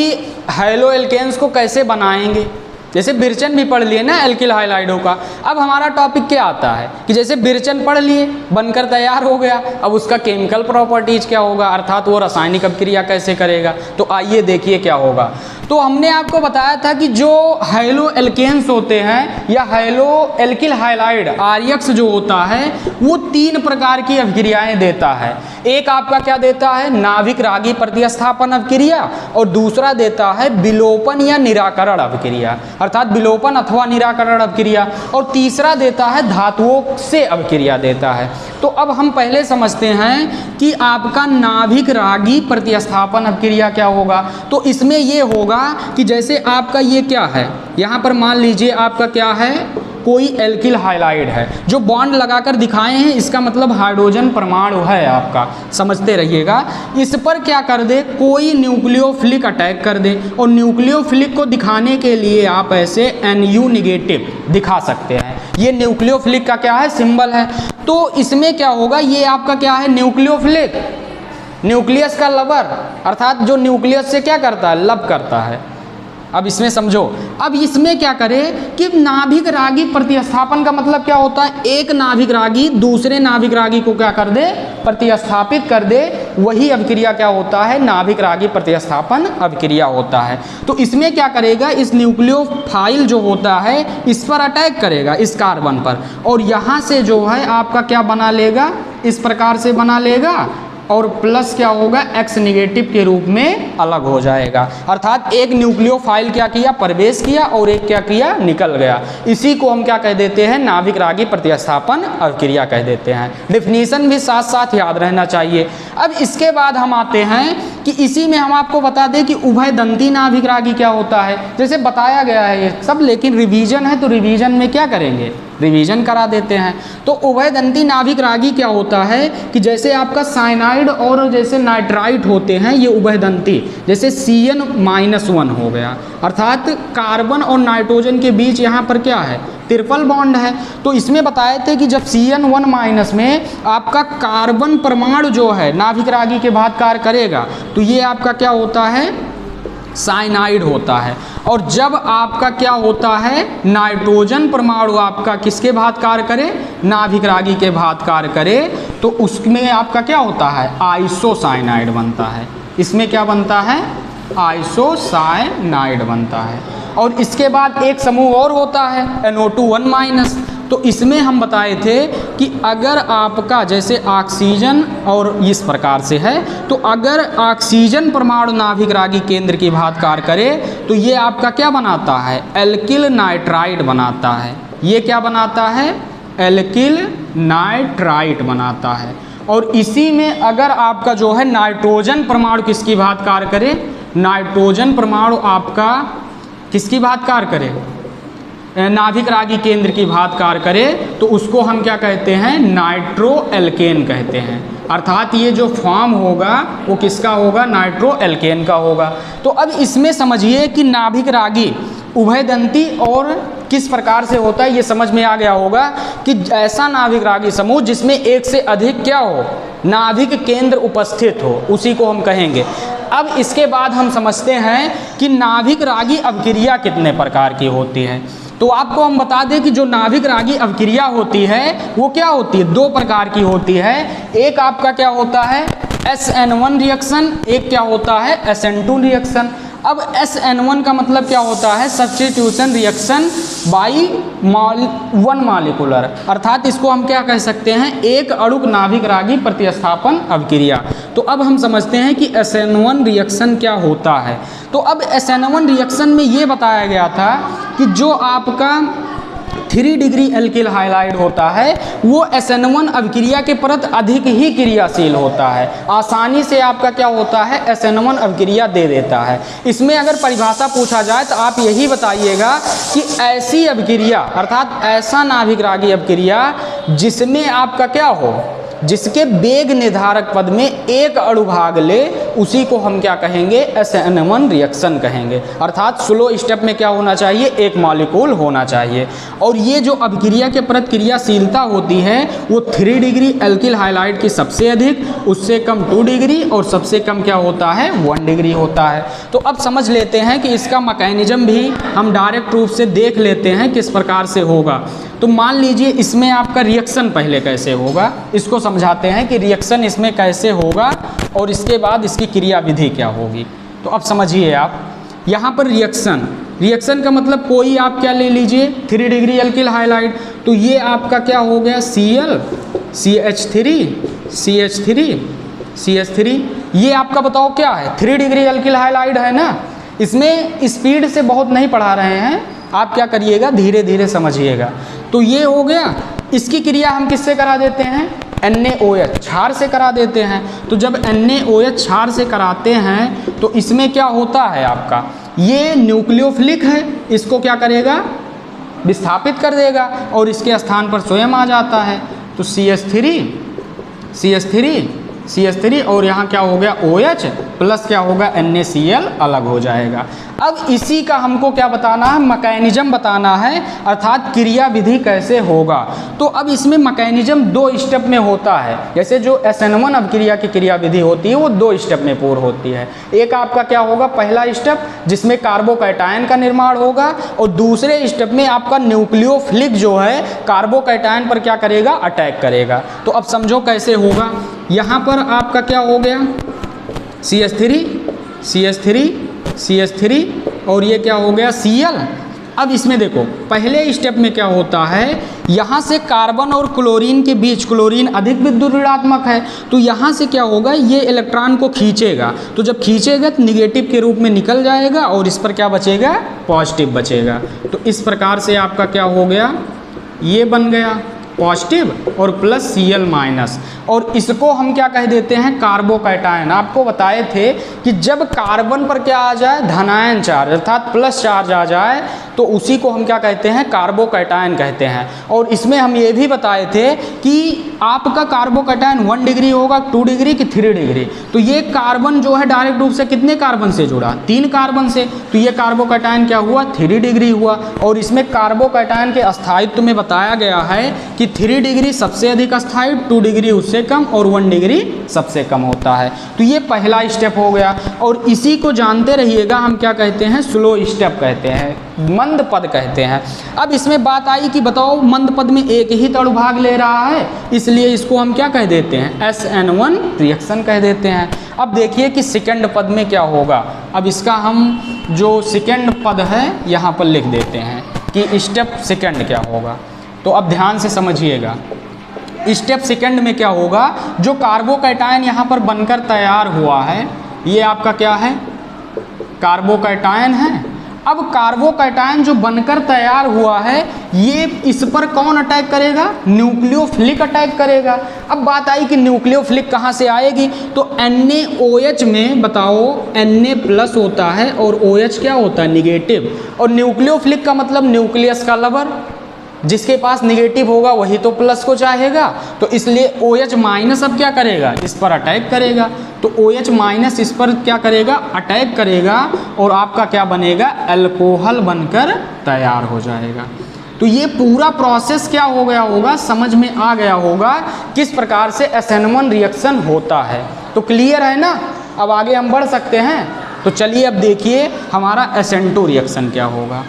हैलो एल्केन्स को कैसे बनाएंगे, जैसे बिरचन भी पढ़ लिए ना एल्किल हाइलाइडों का। अब हमारा टॉपिक क्या आता है कि जैसे बिरचन पढ़ लिए, बनकर तैयार हो गया, अब उसका केमिकल प्रॉपर्टीज क्या होगा, अर्थात वो रासायनिक अभिक्रिया कैसे करेगा। तो आइए देखिए क्या होगा। तो हमने आपको बताया था कि जो हैलो एल्केन्स होते हैं या हैलो एल्किल हाइलाइड आरएक्स जो होता है वो 3 प्रकार की अभिक्रियाएं देता है। एक आपका क्या देता है, नाभिक रागी प्रतिस्थापन अभिक्रिया, और दूसरा देता है विलोपन या निराकरण अभिक्रिया, अर्थात विलोपन अथवा निराकरण अभिक्रिया, और तीसरा देता है धातुओं से अभिक्रिया देता है। तो अब हम पहले समझते हैं कि आपका नाभिक रागी प्रतिस्थापन अभिक्रिया क्या होगा। तो इसमें ये होगा कि जैसे आपका ये क्या है, यहाँ पर मान लीजिए आपका क्या है, कोई एल्किल हाइलाइड है जो बॉन्ड लगाकर दिखाए हैं, इसका मतलब हाइड्रोजन परमाणु है आपका, समझते रहिएगा। इस पर क्या कर दे, कोई न्यूक्लियोफिलिक अटैक कर दे, और न्यूक्लियोफिलिक को दिखाने के लिए आप ऐसे NU निगेटिव दिखा सकते हैं। ये न्यूक्लियोफिलिक का क्या है, सिंबल है। तो इसमें क्या होगा, ये आपका क्या है, न्यूक्लियोफिलिक, न्यूक्लियस का लवर, अर्थात जो न्यूक्लियस से क्या करता है, लब करता है। अब इसमें समझो, अब इसमें क्या करे कि नाभिक रागी प्रतिस्थापन का मतलब क्या होता है, एक नाभिक रागी दूसरे नाभिक रागी को क्या कर दे, प्रतिस्थापित कर दे, वही अभिक्रिया क्या होता है, नाभिक रागी प्रतिस्थापन अभिक्रिया होता है। तो इसमें क्या करेगा, इस न्यूक्लियोफाइल जो होता है इस पर अटैक करेगा, इस कार्बन पर, और यहाँ से जो है आपका क्या बना लेगा, इस प्रकार से बना लेगा, और प्लस क्या होगा, X निगेटिव के रूप में अलग हो जाएगा। अर्थात एक न्यूक्लियोफाइल क्या किया, प्रवेश किया, और एक क्या किया, निकल गया। इसी को हम क्या कह देते हैं, नाभिक रागी प्रतिस्थापन अभिक्रिया कह देते हैं। डिफिनीशन भी साथ साथ याद रहना चाहिए। अब इसके बाद हम आते हैं कि इसी में हम आपको बता दें कि उभयदंती नाभिक रागी क्या होता है। जैसे बताया गया है ये सब, लेकिन रिवीजन है तो रिवीजन में क्या करेंगे, रिवीजन करा देते हैं। तो उभयदंती नाभिक रागी क्या होता है कि जैसे आपका साइनाइड और जैसे नाइट्राइट होते हैं, ये उभयदंती, जैसे CN-1 हो गया, अर्थात कार्बन और नाइट्रोजन के बीच यहाँ पर क्या है, ट्रिपल बॉन्ड है। तो इसमें बताए थे कि जब CN1- में आपका कार्बन परमाणु जो है नाभिक रागी के बाद कार्य करेगा, तो ये आपका क्या होता है, साइनाइड होता है। और जब आपका क्या होता है, नाइट्रोजन परमाणु आपका किसके भात कार्य करे, नाभिक रागी के भात कार्य करे, तो उसमें आपका क्या होता है, आइसोसाइनाइड बनता है। इसमें क्या बनता है, आइसोसाइनाइड बनता है। और इसके बाद एक समूह और होता है NO2 - तो इसमें हम बताए थे कि अगर आपका जैसे ऑक्सीजन और इस प्रकार से है, तो अगर ऑक्सीजन परमाणु नाभिक रागी केंद्र की भात कार्य करे तो ये आपका क्या बनाता है, एल्किल नाइट्राइड बनाता है। ये क्या बनाता है, एल्किल नाइट्राइड बनाता है। और इसी में अगर आपका जो है नाइट्रोजन परमाणु किसकी भात कार्य करे, नाइट्रोजन परमाणु आपका किसकी भात कार्य करे, नाभिक रागी केंद्र की भात कार्य करे, तो उसको हम क्या कहते हैं, नाइट्रो एल्केन कहते हैं। अर्थात ये जो फॉर्म होगा वो किसका होगा, नाइट्रो एल्केन का होगा। तो अब इसमें समझिए कि नाभिक रागी उभयदंती और किस प्रकार से होता है, ये समझ में आ गया होगा कि ऐसा नाभिक रागी समूह जिसमें एक से अधिक क्या हो, नाभिक केंद्र उपस्थित हो, उसी को हम कहेंगे। अब इसके बाद हम समझते हैं कि नाभिक रागी अभिक्रिया कितने प्रकार की होती है। तो आपको हम बता दें कि जो नाभिक रागी अभिक्रिया होती है वो क्या होती है, 2 प्रकार की होती है। एक आपका क्या होता है, SN1 रिएक्शन, एक क्या होता है, SN2 रिएक्शन। अब SN1 का मतलब क्या होता है, सब्स्टिट्यूशन रिएक्शन बाई 1 मॉलिक्यूलर, अर्थात इसको हम क्या कह सकते हैं, एक अणुक नाभिक रागी प्रतिस्थापन अभिक्रिया। तो अब हम समझते हैं कि SN1 रिएक्शन क्या होता है। तो अब SN1 रिएक्शन में ये बताया गया था कि जो आपका 3 डिग्री एल्किल हाइलाइड होता है वो SN1 अभिक्रिया के प्रति अधिक ही क्रियाशील होता है, आसानी से आपका क्या होता है SN1 अभिक्रिया दे देता है। इसमें अगर परिभाषा पूछा जाए तो आप यही बताइएगा कि ऐसी अभिक्रिया अर्थात ऐसा नाभिक रागी अभिक्रिया जिसमें आपका क्या हो, जिसके वेग निर्धारक पद में एक अणु भाग ले, उसी को हम क्या कहेंगे SN1 रिएक्शन कहेंगे। अर्थात स्लो स्टेप में क्या होना चाहिए, एक मॉलिक्यूल होना चाहिए। और ये जो अभिक्रिया के प्रति क्रियाशीलता होती है वो 3 डिग्री एल्किल हाइलाइड की सबसे अधिक, उससे कम 2 डिग्री और सबसे कम क्या होता है 1 डिग्री होता है। तो अब समझ लेते हैं कि इसका मैकेनिज्म भी हम डायरेक्ट रूप से देख लेते हैं किस प्रकार से होगा। तो मान लीजिए इसमें आपका रिएक्शन पहले कैसे होगा, इसको समझाते हैं कि रिएक्शन इसमें कैसे होगा और इसके बाद इसकी क्रिया विधि क्या होगी। तो अब समझिए आप यहाँ पर रिएक्शन का मतलब कोई आप क्या ले लीजिए 3 डिग्री एल्किल हाइलाइड, तो ये आपका क्या हो गया Cl CH3 ये आपका बताओ क्या है 3 डिग्री एल्किल हाइलाइड है ना। इसमें स्पीड से बहुत नहीं पढ़ा रहे हैं, आप क्या करिएगा धीरे धीरे समझिएगा। तो ये हो गया, इसकी क्रिया हम किससे करा देते हैं NaOH क्षार से करा देते हैं। तो जब NaOH क्षार से कराते हैं तो इसमें क्या होता है आपका, ये न्यूक्लियोफिलिक है, इसको क्या करेगा विस्थापित कर देगा और इसके स्थान पर स्वयं आ जाता है। तो CH3 और यहाँ क्या हो गया OH प्लस क्या होगा NaCl अलग हो जाएगा। अब इसी का हमको क्या बताना है, मैकेनिज्म बताना है, अर्थात क्रिया विधि कैसे होगा। तो अब इसमें मैकेनिज्म 2 स्टेप में होता है। जैसे जो SN1 अभिक्रिया की क्रिया विधि होती है वो 2 स्टेप में पूर्ण होती है। एक आपका क्या होगा पहला स्टेप जिसमें कार्बोकैटायन का निर्माण होगा और दूसरे स्टेप में आपका न्यूक्लियोफिलिक जो है कार्बोकैटायन पर क्या करेगा अटैक करेगा। तो अब समझो कैसे होगा, यहाँ पर आपका क्या हो गया CH3 और ये क्या हो गया Cl। अब इसमें देखो पहले स्टेप में क्या होता है, यहाँ से कार्बन और क्लोरीन के बीच, क्लोरीन अधिक विद्युत ऋणात्मक है तो यहाँ से क्या होगा ये इलेक्ट्रॉन को खींचेगा, तो जब खींचेगा तो निगेटिव के रूप में निकल जाएगा और इस पर क्या बचेगा पॉजिटिव बचेगा। तो इस प्रकार से आपका क्या हो गया, ये बन गया पॉजिटिव और प्लस Cl माइनस, और इसको हम क्या कह देते हैं कार्बोकैटायन। आपको बताए थे कि जब कार्बन पर क्या आ जाए धनायन चार्ज अर्थात प्लस चार्ज आ जाए तो उसी को हम क्या कहते हैं कार्बोकैटायन कहते हैं। और इसमें हम ये भी बताए थे कि आपका कार्बोकैटायन 1 डिग्री होगा 2 डिग्री कि 3 डिग्री। तो ये कार्बन जो है डायरेक्ट रूप से कितने कार्बन से जुड़ा 3 कार्बन से, तो ये कार्बोकैटायन क्या हुआ 3 डिग्री हुआ। और इसमें कार्बोकैटायन के स्थायित्व में बताया गया है कि 3 डिग्री सबसे अधिक स्थायी, 2 डिग्री उससे कम और 1 डिग्री सबसे कम होता है। तो ये पहला स्टेप हो गया और इसी को जानते रहिएगा हम क्या कहते हैं स्लो स्टेप कहते हैं, मंद पद कहते हैं। अब इसमें बात आई कि बताओ मंद पद में एक ही अणु भाग ले रहा है, इसलिए इसको हम क्या कह देते हैं SN1 रिएक्शन कह देते हैं। अब देखिए कि सेकंड पद में क्या होगा। अब इसका हम जो सेकंड पद है यहाँ पर लिख देते हैं कि स्टेप सेकंड क्या होगा। तो अब ध्यान से समझिएगा, स्टेप सेकंड में क्या होगा, जो कार्बोकैटायन यहाँ पर बनकर तैयार हुआ है ये आपका क्या है कार्बोकैटायन है। अब कार्बोकैटायन जो बनकर तैयार हुआ है ये इस पर कौन अटैक करेगा, न्यूक्लियोफिलिक अटैक करेगा। अब बात आई कि न्यूक्लियोफिलिक कहाँ से आएगी, तो NaOH में बताओ Na प्लस होता है और OH क्या होता है निगेटिव, और न्यूक्लियोफिलिक का मतलब न्यूक्लियस का लवर, जिसके पास निगेटिव होगा वही तो प्लस को चाहेगा। तो इसलिए OH माइनस अब क्या करेगा इस पर अटैक करेगा, तो OH माइनस इस पर क्या करेगा अटैक करेगा और आपका क्या बनेगा अल्कोहल बनकर तैयार हो जाएगा। तो ये पूरा प्रोसेस क्या हो गया होगा समझ में आ गया होगा किस प्रकार से SN1 रिएक्शन होता है। तो क्लियर है ना, अब आगे हम बढ़ सकते हैं। तो चलिए अब देखिए हमारा SN2 रिएक्शन क्या होगा।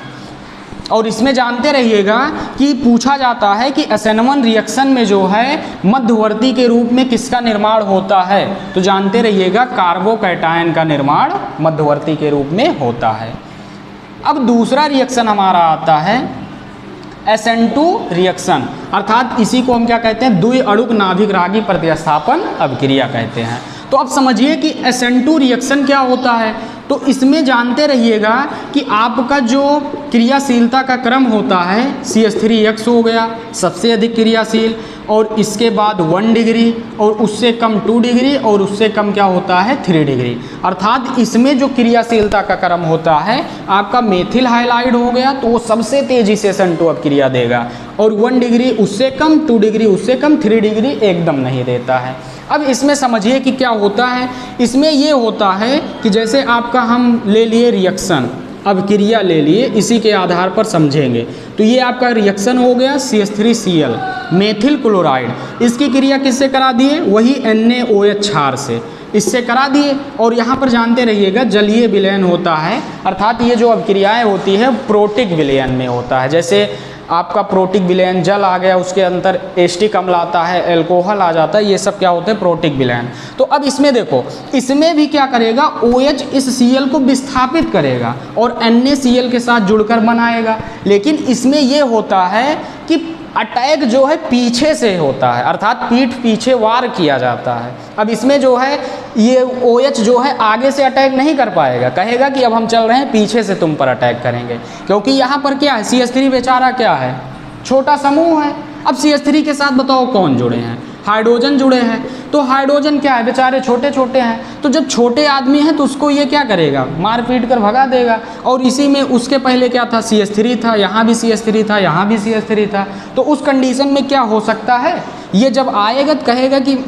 और इसमें जानते रहिएगा कि पूछा जाता है कि SN1 रिएक्शन में जो है मध्यवर्ती के रूप में किसका निर्माण होता है, तो जानते रहिएगा कार्बोकैटायन का निर्माण मध्यवर्ती के रूप में होता है। अब दूसरा रिएक्शन हमारा आता है SN2 रिएक्शन, अर्थात इसी को हम क्या कहते हैं द्विअणुक नाभिक रागी प्रतिस्थापन अभिक्रिया कहते हैं। तो अब समझिए कि SN2 रिएक्शन क्या होता है। तो इसमें जानते रहिएगा कि आपका जो क्रियाशीलता का क्रम होता है CH3X हो गया सबसे अधिक क्रियाशील, और इसके बाद 1 डिग्री, और उससे कम 2 डिग्री, और उससे कम क्या होता है 3 डिग्री। अर्थात इसमें जो क्रियाशीलता का क्रम होता है आपका मेथिल हाइलाइड हो गया तो वो सबसे तेजी से SN2 अपक्रिया देगा, और 1 डिग्री उससे कम, 2 डिग्री उससे कम, 3 डिग्री एकदम नहीं देता है। अब इसमें समझिए कि क्या होता है, इसमें ये होता है कि जैसे आपका हम ले लिए रिएक्शन, अब क्रिया ले लिए, इसी के आधार पर समझेंगे। तो ये आपका रिएक्शन हो गया CH3Cl मेथिल क्लोराइड, इसकी क्रिया किससे करा दिए, वही NaOH क्षार से, इससे करा दिए। और यहाँ पर जानते रहिएगा जलीय विलयन होता है, अर्थात ये जो अभिक्रियाएँ होती है प्रोटिक विलयन में होता है। जैसे आपका प्रोटिक विलयन, जल आ गया उसके अंदर H कम लाता है, एल्कोहल आ जाता है, ये सब क्या होते हैं प्रोटिक विलयन। तो अब इसमें देखो, इसमें भी क्या करेगा, OH इस Cl को विस्थापित करेगा और NaCl के साथ जुड़कर बनाएगा। लेकिन इसमें ये होता है कि अटैक जो है पीछे से होता है, अर्थात पीठ पीछे वार किया जाता है। अब इसमें जो है ये OH जो है आगे से अटैक नहीं कर पाएगा, कहेगा कि अब हम चल रहे हैं पीछे से तुम पर अटैक करेंगे, क्योंकि यहाँ पर क्या है CH3 बेचारा क्या है छोटा समूह है। अब CH3 के साथ बताओ कौन जुड़े हैं, हाइड्रोजन जुड़े हैं, तो हाइड्रोजन क्या है बेचारे छोटे छोटे हैं, तो जब छोटे आदमी हैं तो उसको ये क्या करेगा मार पीट कर भगा देगा। और इसी में उसके पहले क्या था CH3 था, यहाँ भी CH3 था, यहाँ भी CH3 था, तो उस कंडीशन में क्या हो सकता है, ये जब आएगा तो कहेगा कि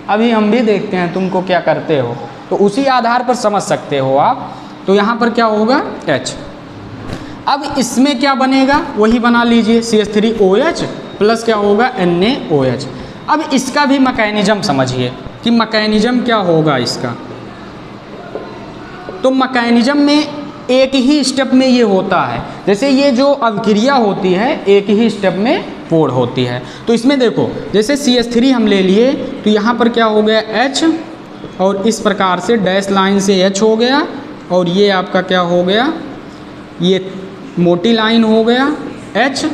अभी हम भी देखते हैं तुमको क्या करते हो, तो उसी आधार पर समझ सकते हो आप। तो यहाँ पर क्या होगा H। अब इसमें क्या बनेगा वही बना लीजिए, CH3OH प्लस क्या होगा NaOH। अब इसका भी मैकेनिज्म समझिए कि मैकेनिज्म क्या होगा इसका। तो मैकेनिज्म में एक ही स्टेप में ये होता है, जैसे ये जो अभिक्रिया होती है एक ही स्टेप में पूर्ण होती है। तो इसमें देखो जैसे CH3 हम ले लिए तो यहाँ पर क्या हो गया H, और इस प्रकार से डैश लाइन से H हो गया, और ये आपका क्या हो गया, ये मोटी लाइन हो गया H,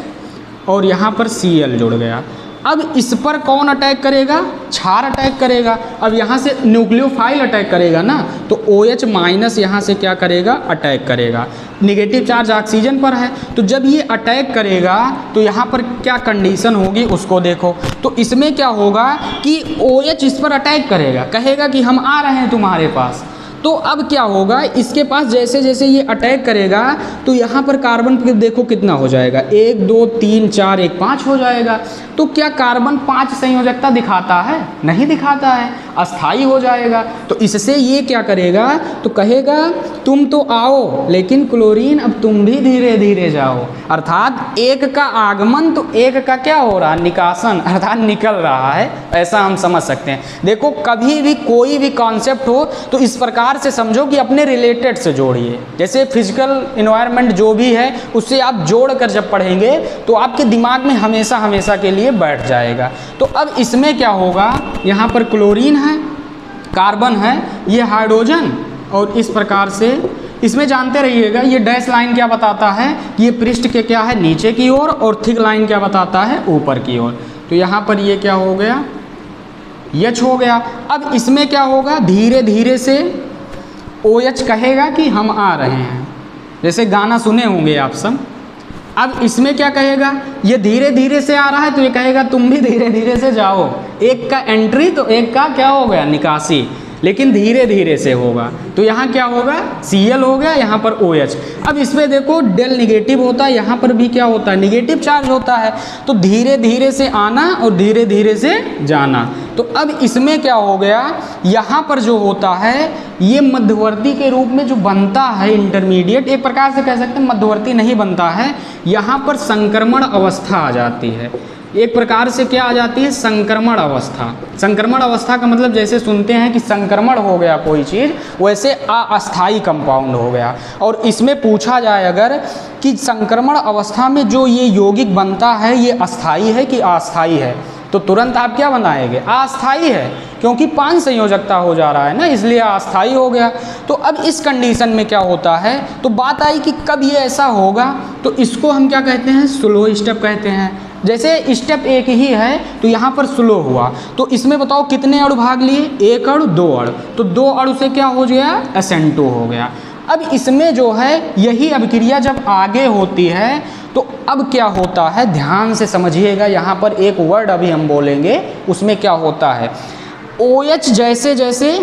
और यहाँ पर Cl जुड़ गया। अब इस पर कौन अटैक करेगा, क्षार अटैक करेगा। अब यहाँ से न्यूक्लियोफाइल अटैक करेगा ना, तो OH माइनस यहाँ से क्या करेगा अटैक करेगा, निगेटिव चार्ज ऑक्सीजन पर है। तो जब ये अटैक करेगा तो यहाँ पर क्या कंडीशन होगी उसको देखो। तो इसमें क्या होगा कि OH इस पर अटैक करेगा, कहेगा कि हम आ रहे हैं तुम्हारे पास। तो अब क्या होगा, इसके पास जैसे जैसे ये अटैक करेगा तो यहाँ पर कार्बन देखो कितना हो जाएगा, 1 2 3 4 1 5 हो जाएगा। तो क्या कार्बन 5 संयोजकता दिखाता है, नहीं दिखाता है, अस्थाई हो जाएगा। तो इससे ये क्या करेगा, तो कहेगा तुम तो आओ लेकिन क्लोरीन अब तुम भी धीरे धीरे जाओ। अर्थात एक का आगमन तो एक का क्या हो रहा, निकासन, अर्थात निकल रहा है, ऐसा हम समझ सकते हैं। देखो कभी भी कोई भी कॉन्सेप्ट हो तो इस प्रकार से समझो कि अपने रिलेटेड से जोड़िए। जैसे फिजिकल इन्वायरमेंट जो भी है उससे आप जोड़ कर जब पढ़ेंगे तो आपके दिमाग में हमेशा हमेशा के लिए बैठ जाएगा। तो अब इसमें क्या होगा, यहाँ पर क्लोरीन है, कार्बन है, ये हाइड्रोजन, और इस प्रकार से इसमें जानते रहिएगा ये डैश लाइन क्या बताता है, ये पृष्ठ के क्या है नीचे की ओर, और थिक लाइन क्या बताता है ऊपर की ओर। तो यहाँ पर ये क्या हो गया H हो गया। अब इसमें क्या होगा, धीरे धीरे से OH कहेगा कि हम आ रहे हैं, जैसे गाना सुने होंगे आप सब। अब इसमें क्या कहेगा, ये धीरे धीरे से आ रहा है तो ये कहेगा तुम भी धीरे धीरे से जाओ। एक का एंट्री तो एक का क्या हो गया निकासी, लेकिन धीरे धीरे से होगा। तो यहाँ क्या होगा Cl हो गया, यहाँ पर OH। अब इसमें देखो डेल निगेटिव होता है, यहाँ पर भी क्या होता है निगेटिव चार्ज होता है। तो धीरे धीरे से आना और धीरे धीरे से जाना। तो अब इसमें क्या हो गया, यहाँ पर जो होता है ये मध्यवर्ती के रूप में जो बनता है इंटरमीडिएट, एक प्रकार से कह सकते हैं मध्यवर्ती नहीं बनता है, यहाँ पर संक्रमण अवस्था आ जाती है। एक प्रकार से क्या आ जाती है संक्रमण अवस्था। संक्रमण अवस्था का मतलब जैसे सुनते हैं कि संक्रमण हो गया कोई चीज़, वैसे अस्थाई कंपाउंड हो गया। और इसमें पूछा जाए अगर कि संक्रमण अवस्था में जो ये यौगिक बनता है ये अस्थाई है कि अस्थाई है, तो तुरंत आप क्या बनाएंगे अस्थाई है, क्योंकि 5 संयोजकता हो जा रहा है ना, इसलिए अस्थाई हो गया। तो अब इस कंडीशन में क्या होता है, तो बात आई कि कब ये ऐसा होगा, तो इसको हम क्या कहते हैं स्लो स्टेप कहते हैं। जैसे स्टेप एक ही है तो यहाँ पर स्लो हुआ, तो इसमें बताओ कितने अणु भाग लिए, 1 अणु 2 अणु, तो 2 अणु से क्या हो गया SN2 हो गया। अब इसमें जो है यही अभिक्रिया जब आगे होती है तो अब क्या होता है, ध्यान से समझिएगा। यहाँ पर एक वर्ड अभी हम बोलेंगे, उसमें क्या होता है, OH जैसे जैसे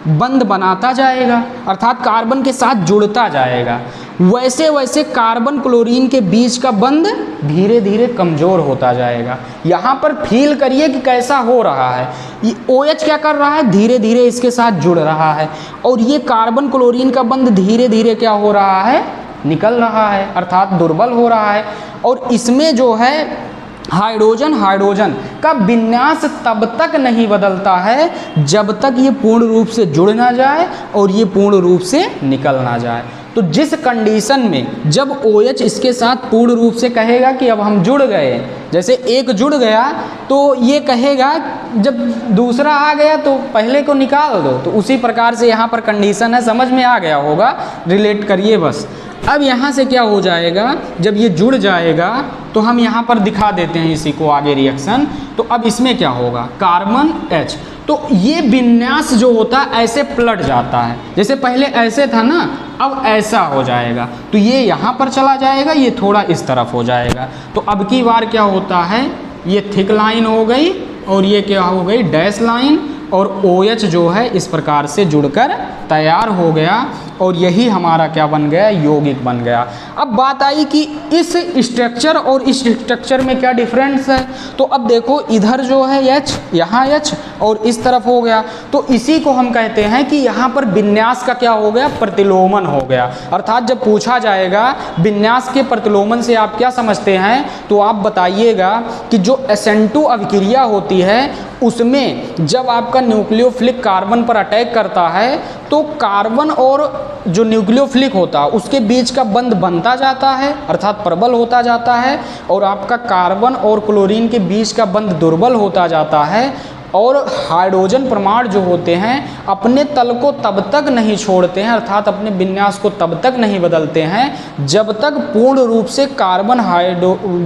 बंध बनाता जाएगा अर्थात कार्बन के साथ जुड़ता जाएगा, वैसे वैसे कार्बन क्लोरीन के बीच का बंध धीरे धीरे कमज़ोर होता जाएगा। यहाँ पर फील करिए कि कैसा हो रहा है, ये OH क्या कर रहा है, धीरे धीरे इसके साथ जुड़ रहा है और ये कार्बन क्लोरीन का बंध धीरे धीरे क्या हो रहा है, निकल रहा है अर्थात दुर्बल हो रहा है। और इसमें जो है हाइड्रोजन का विन्यास तब तक नहीं बदलता है जब तक ये पूर्ण रूप से जुड़ ना जाए और ये पूर्ण रूप से निकल ना जाए। तो जिस कंडीशन में जब OH इसके साथ पूर्ण रूप से कहेगा कि अब हम जुड़ गए, जैसे एक जुड़ गया तो ये कहेगा, जब दूसरा आ गया तो पहले को निकाल दो, तो उसी प्रकार से यहाँ पर कंडीशन है, समझ में आ गया होगा, रिलेट करिए बस। अब यहाँ से क्या हो जाएगा, जब ये जुड़ जाएगा तो हम यहाँ पर दिखा देते हैं इसी को आगे रिएक्शन। तो अब इसमें क्या होगा, कार्बन H, तो ये विन्यास जो होता है ऐसे पलट जाता है, जैसे पहले ऐसे था ना, अब ऐसा हो जाएगा, तो ये यहाँ पर चला जाएगा, ये थोड़ा इस तरफ हो जाएगा। तो अब की बार क्या होता है, ये थिक लाइन हो गई और ये क्या हो गई, डैश लाइन, और OH जो है इस प्रकार से जुड़कर तैयार हो गया और यही हमारा क्या बन गया, यौगिक बन गया। अब बात आई कि इस स्ट्रक्चर और इस स्ट्रक्चर में क्या डिफरेंस है, तो अब देखो इधर जो है H, यहाँ H और इस तरफ हो गया, तो इसी को हम कहते हैं कि यहाँ पर विन्यास का क्या हो गया, प्रतिलोमन हो गया। अर्थात जब पूछा जाएगा विन्यास के प्रतिलोमन से आप क्या समझते हैं, तो आप बताइएगा कि जो SN2 अभिक्रिया होती है उसमें जब आपका न्यूक्लियोफिलिक कार्बन पर अटैक करता है तो कार्बन और जो न्यूक्लियोफिलिक होता है उसके बीच का बंध बनता जाता है अर्थात प्रबल होता जाता है, और आपका कार्बन और क्लोरीन के बीच का बंध दुर्बल होता जाता है। और हाइड्रोजन परमाणु जो होते हैं अपने तल को तब तक नहीं छोड़ते हैं अर्थात अपने विन्यास को तब तक नहीं बदलते हैं जब तक पूर्ण रूप से कार्बन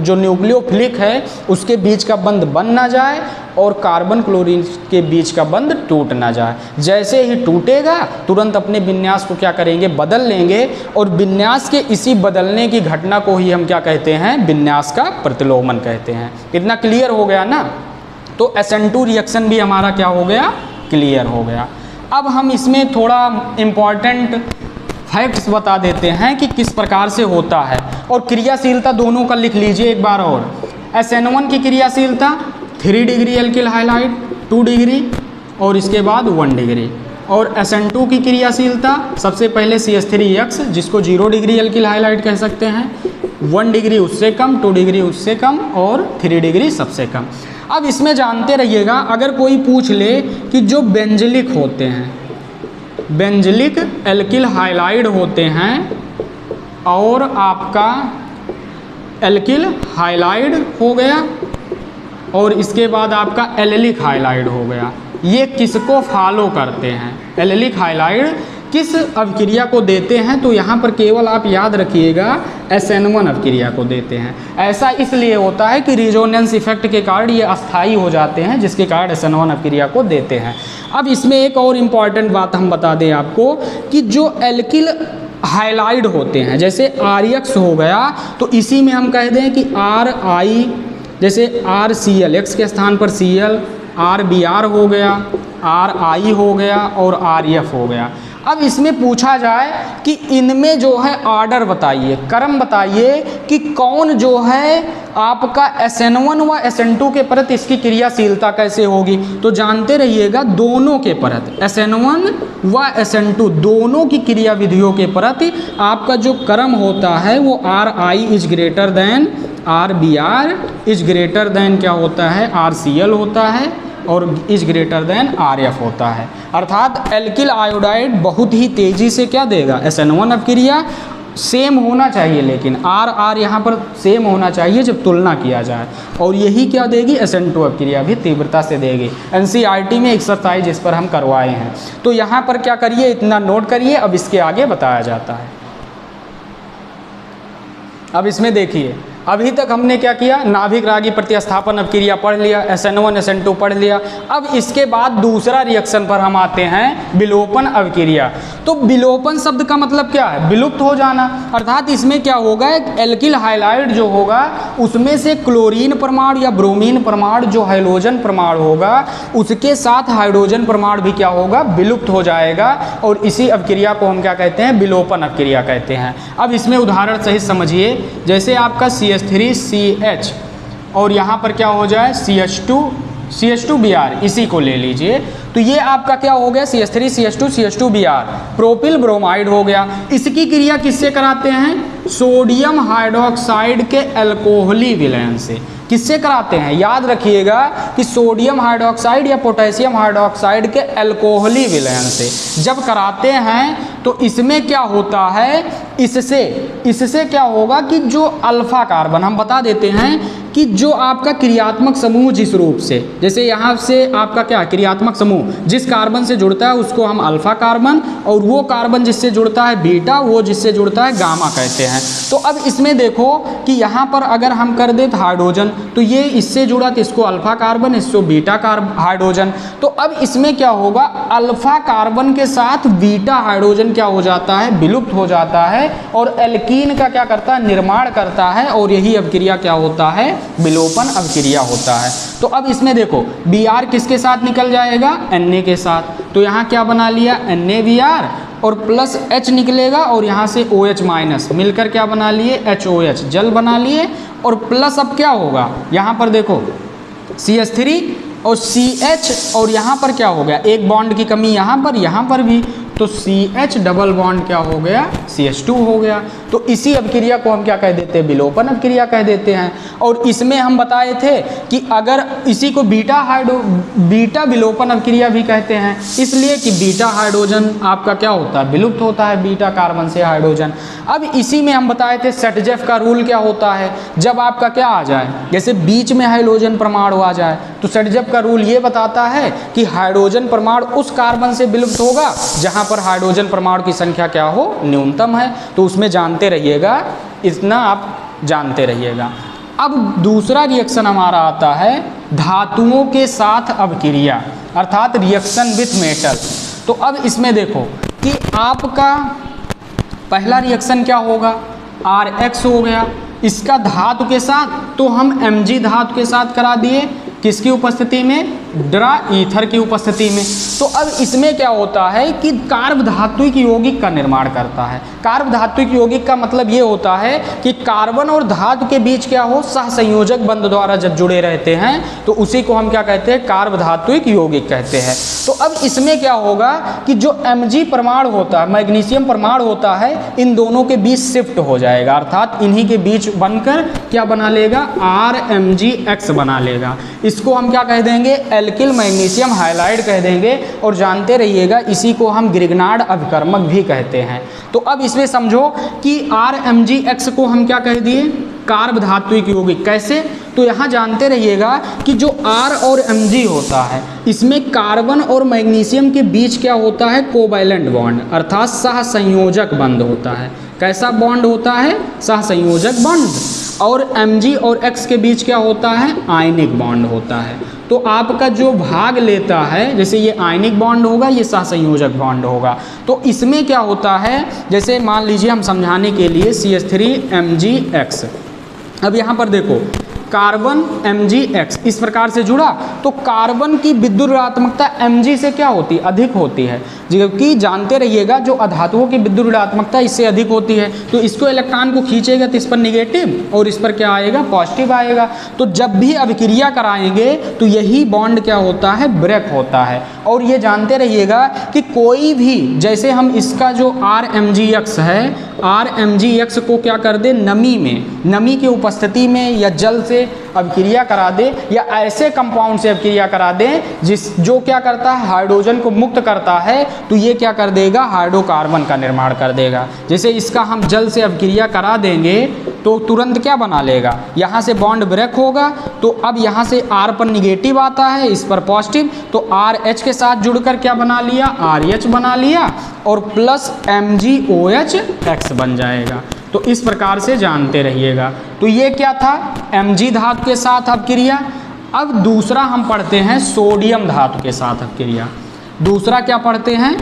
जो न्यूक्लियोफिलिक है उसके बीच का बंध बन ना जाए और कार्बन क्लोरीन के बीच का बंध टूट ना जाए। जैसे ही टूटेगा तुरंत अपने विन्यास को क्या करेंगे, बदल लेंगे, और विन्यास के इसी बदलने की घटना को ही हम क्या कहते हैं, विन्यास का प्रतिलोमन कहते हैं। इतना क्लियर हो गया ना। तो SN2 रिएक्शन भी हमारा क्या हो गया, क्लियर हो गया। अब हम इसमें थोड़ा इम्पॉर्टेंट फैक्ट्स बता देते हैं कि किस प्रकार से होता है, और क्रियाशीलता दोनों का लिख लीजिए एक बार और। SN1 की क्रियाशीलता 3 डिग्री एल्किल हाइलाइड 2 डिग्री और इसके बाद 1 डिग्री, और SN2 की क्रियाशीलता सबसे पहले CH3X जिसको 0 डिग्री एल्किल हाइलाइड कह सकते हैं, 1 डिग्री उससे कम, 2 डिग्री उससे कम और 3 डिग्री सबसे कम। अब इसमें जानते रहिएगा, अगर कोई पूछ ले कि जो बेंजलिक होते हैं, बेंजलिक एल्किल हाइलाइड होते हैं और आपका एल्किल हाइलाइड हो गया और इसके बाद आपका एलिलिक हाइलाइड हो गया, ये किसको फॉलो करते हैं, एलिलिक हाइलाइड किस अभिक्रिया को देते हैं, तो यहाँ पर केवल आप याद रखिएगा SN1 अभिक्रिया को देते हैं। ऐसा इसलिए होता है कि रिजोनेंस इफेक्ट के कारण ये अस्थायी हो जाते हैं जिसके कारण SN1 अभिक्रिया को देते हैं। अब इसमें एक और इम्पॉर्टेंट बात हम बता दें आपको कि जो एल्किल हाइलाइड होते हैं जैसे RX हो गया, तो इसी में हम कह दें कि RI, जैसे RCl X के स्थान पर Cl, RBr हो गया, RI हो गया और RF हो गया। अब इसमें पूछा जाए कि इनमें जो है ऑर्डर बताइए, क्रम बताइए कि कौन जो है आपका SN1 व SN2 के परत इसकी क्रियाशीलता कैसे होगी। तो जानते रहिएगा दोनों के परत SN1 व SN2 दोनों की क्रिया विधियों के परत आपका जो क्रम होता है वो RI is greater than RBr is greater than क्या होता है, RCl होता है और इज ग्रेटर देन RF होता है। अर्थात एल्किल आयोडाइड बहुत ही तेज़ी से क्या देगा, SN1 अभिक्रिया सेम होना चाहिए, लेकिन R यहाँ पर सेम होना चाहिए जब तुलना किया जाए, और यही क्या देगी, SN2 अभिक्रिया भी तीव्रता से देगी। NCERT में एक्सरसाइज इस पर हम करवाए हैं, तो यहाँ पर क्या करिए, इतना नोट करिए। अब इसके आगे बताया जाता है। अब इसमें देखिए अभी तक हमने क्या किया, नाभिक रागी प्रतिस्थापन अवक्रिया पढ़ लिया, SN1 SN2 पढ़ लिया। अब इसके बाद दूसरा रिएक्शन पर हम आते हैं, विलोपन अवक्रिया। तो विलोपन शब्द का मतलब क्या है, विलुप्त हो जाना। अर्थात इसमें क्या होगा, एक एल्किल हाइलाइड जो होगा उसमें से क्लोरीन परमाणु या ब्रोमीन परमाणु जो हाइड्रोजन परमाणु होगा उसके साथ हाइड्रोजन परमाणु भी क्या होगा, विलुप्त हो जाएगा। और इसी अवक्रिया को हम क्या कहते हैं, विलोपन अवक्रिया कहते हैं। अब इसमें उदाहरण सहित समझिए, जैसे आपका CH3CH और यहाँ पर क्या हो जाए CH2Br, इसी को ले लीजिए। तो ये आपका क्या हो गया, CH3CH2CH2Br प्रोपिल ब्रोमाइड हो गया। इसकी क्रिया किससे कराते हैं, सोडियम हाइड्रोक्साइड के अल्कोहली विलयन से। किससे कराते हैं, याद रखिएगा कि सोडियम हाइड्रोक्साइड या पोटेशियम हाइड्रोक्साइड के अल्कोहली विलयन से जब कराते हैं तो इसमें क्या होता है, इससे क्या होगा कि जो अल्फा कार्बन, हम बता देते हैं कि जो आपका क्रियात्मक समूह जिस रूप से, जैसे यहाँ से आपका क्या क्रियात्मक समूह जिस कार्बन से जुड़ता है उसको हम अल्फा कार्बन, और वो कार्बन जिससे जुड़ता है बीटा, वो जिससे जुड़ता है गामा कहते हैं। तो अब इसमें देखो कि यहाँ पर अगर हम कर दें हाइड्रोजन, तो ये इससे जुड़ा तो इसको अल्फा कार्बन, इसको बीटा हाइड्रोजन। तो अब इसमें क्या होगा, अल्फा कार्बन के साथ बीटा हाइड्रोजन क्या हो जाता है, विलुप्त हो जाता है और एल्कीन का क्या करता है, निर्माण करता है। और यही अवक्रिया क्या होता है, विलोपन अवक्रिया होता है। तो अब इसमें देखो Br किसके साथ निकल जाएगा, Na के साथ। तो यहाँ क्या बना लिया, NaBr और प्लस H निकलेगा और यहाँ से OH माइनस मिलकर क्या बना लिए, HOH जल बना लिए। और प्लस अब क्या होगा, यहाँ पर देखो CH3 और CH और यहाँ पर क्या हो गया, एक बॉन्ड की कमी यहाँ पर भी, तो CH डबल बॉन्ड क्या हो गया, CH2 हो गया। तो इसी अवक्रिया को हम क्या कह देते हैं, विलोपन अवक्रिया कह देते हैं। और इसमें हम बताए थे कि अगर इसी को बीटा विलोपन अवक्रिया भी कहते हैं, इसलिए कि बीटा हाइड्रोजन आपका क्या होता है, विलुप्त होता है बीटा कार्बन से हाइड्रोजन। अब इसी में हम बताए थे सेटजेफ का रूल क्या होता है, जब आपका क्या आ जाए, जैसे बीच में हाइड्रोजन परमाणु आ जाए, तो सेटजेफ का रूल ये बताता है कि हाइड्रोजन परमाणु उस कार्बन से विलुप्त होगा जहाँ पर हाइड्रोजन परमाणु की संख्या क्या हो, न्यूनतम है। तो उसमें जानते रहिएगा, इतना आप जानते रहिएगा। अब दूसरा रिएक्शन हमारा आता है धातुओं के साथ अवक्रिया, अर्थात रिएक्शन विथ मेटल। तो अब इसमें देखो कि आपका पहला रिएक्शन क्या होगा, RX हो गया, इसका धातु के साथ, तो हम Mg धातु के साथ करा दिए, किसकी उपस्थिति में, ड्रा ईथर की उपस्थिति में। तो अब इसमें क्या होता है कि कार्ब धात्विक यौगिक का निर्माण करता है। कार्ब धात्विक यौगिक का मतलब ये होता है कि कार्बन और धातु के बीच क्या हो, सहसंयोजक बंध द्वारा जब जुड़े रहते हैं तो उसी को हम क्या कहते हैं, कार्ब धात्विक यौगिक कहते हैं। तो अब इसमें क्या होगा कि जो Mg परमाणु होता है, मैग्नीशियम परमाणु होता है, इन दोनों के बीच शिफ्ट हो जाएगा, अर्थात इन्हीं के बीच बनकर क्या बना लेगा, RMgX बना लेगा। इसको हम क्या कह देंगे, एल्किल मैग्नीशियम हाइलाइड कह देंगे। और जानते रहिएगा इसी को हम ग्रिग्नार्ड अभिकर्मक भी कहते हैं। तो अब इसमें समझो कि RMgX को हम क्या कह दिए, कार्ब धात्विक यौगिक। कैसे, तो यहाँ जानते रहिएगा कि जो R और Mg होता है, इसमें कार्बन और मैग्नीशियम के बीच क्या होता है, कोवैलेंट बॉन्ड, अर्थात सहसंयोजक बंध होता है। कैसा बॉन्ड होता है, सहसंयोजक बॉन्ड। और Mg और X के बीच क्या होता है, आयनिक बॉन्ड होता है। तो आपका जो भाग लेता है, जैसे ये आयनिक बॉन्ड होगा, ये सहसंयोजक बॉन्ड होगा। तो इसमें क्या होता है, जैसे मान लीजिए हम समझाने के लिए CH3MgX। अब यहाँ पर देखो कार्बन MgX इस प्रकार से जुड़ा, तो कार्बन की विद्युत ऋणात्मकता Mg से क्या होती है, अधिक होती है। जबकि जानते रहिएगा जो अधातुओं की विद्युत ऋणात्मकता इससे अधिक होती है, तो इसको इलेक्ट्रॉन को खींचेगा तो इस पर निगेटिव और इस पर क्या आएगा, पॉजिटिव आएगा। तो जब भी अभिक्रिया कराएंगे तो यही बॉन्ड क्या होता है, ब्रेक होता है। और ये जानते रहिएगा कि कोई भी, जैसे हम इसका जो RMgX है, RMgX को क्या कर दे, नमी में, नमी की उपस्थिति में या जल से अभिक्रिया करा दे, या ऐसे कंपाउंड से अभिक्रिया करा दे जो क्या करता है, हाइड्रोजन को मुक्त करता है, तो ये क्या कर देगा, हाइड्रोकार्बन का निर्माण कर देगा। जैसे इसका हम जल से अभिक्रिया करा देंगे तो तुरंत क्या बना लेगा, यहाँ से बॉन्ड ब्रेक होगा, तो अब यहाँ से R पर निगेटिव आता है, इस पर पॉजिटिव, तो RH के साथ जुड़कर क्या बना लिया, RH बना लिया और प्लस MgOH X बन जाएगा। तो तो इस प्रकार से जानते रहिएगा। तो ये क्या था, Mg धातु के साथ अपक्रिया। अब दूसरा हम पढ़ते हैं सोडियम धातु के साथ अपक्रिया। दूसरा क्या पढ़ते हैं,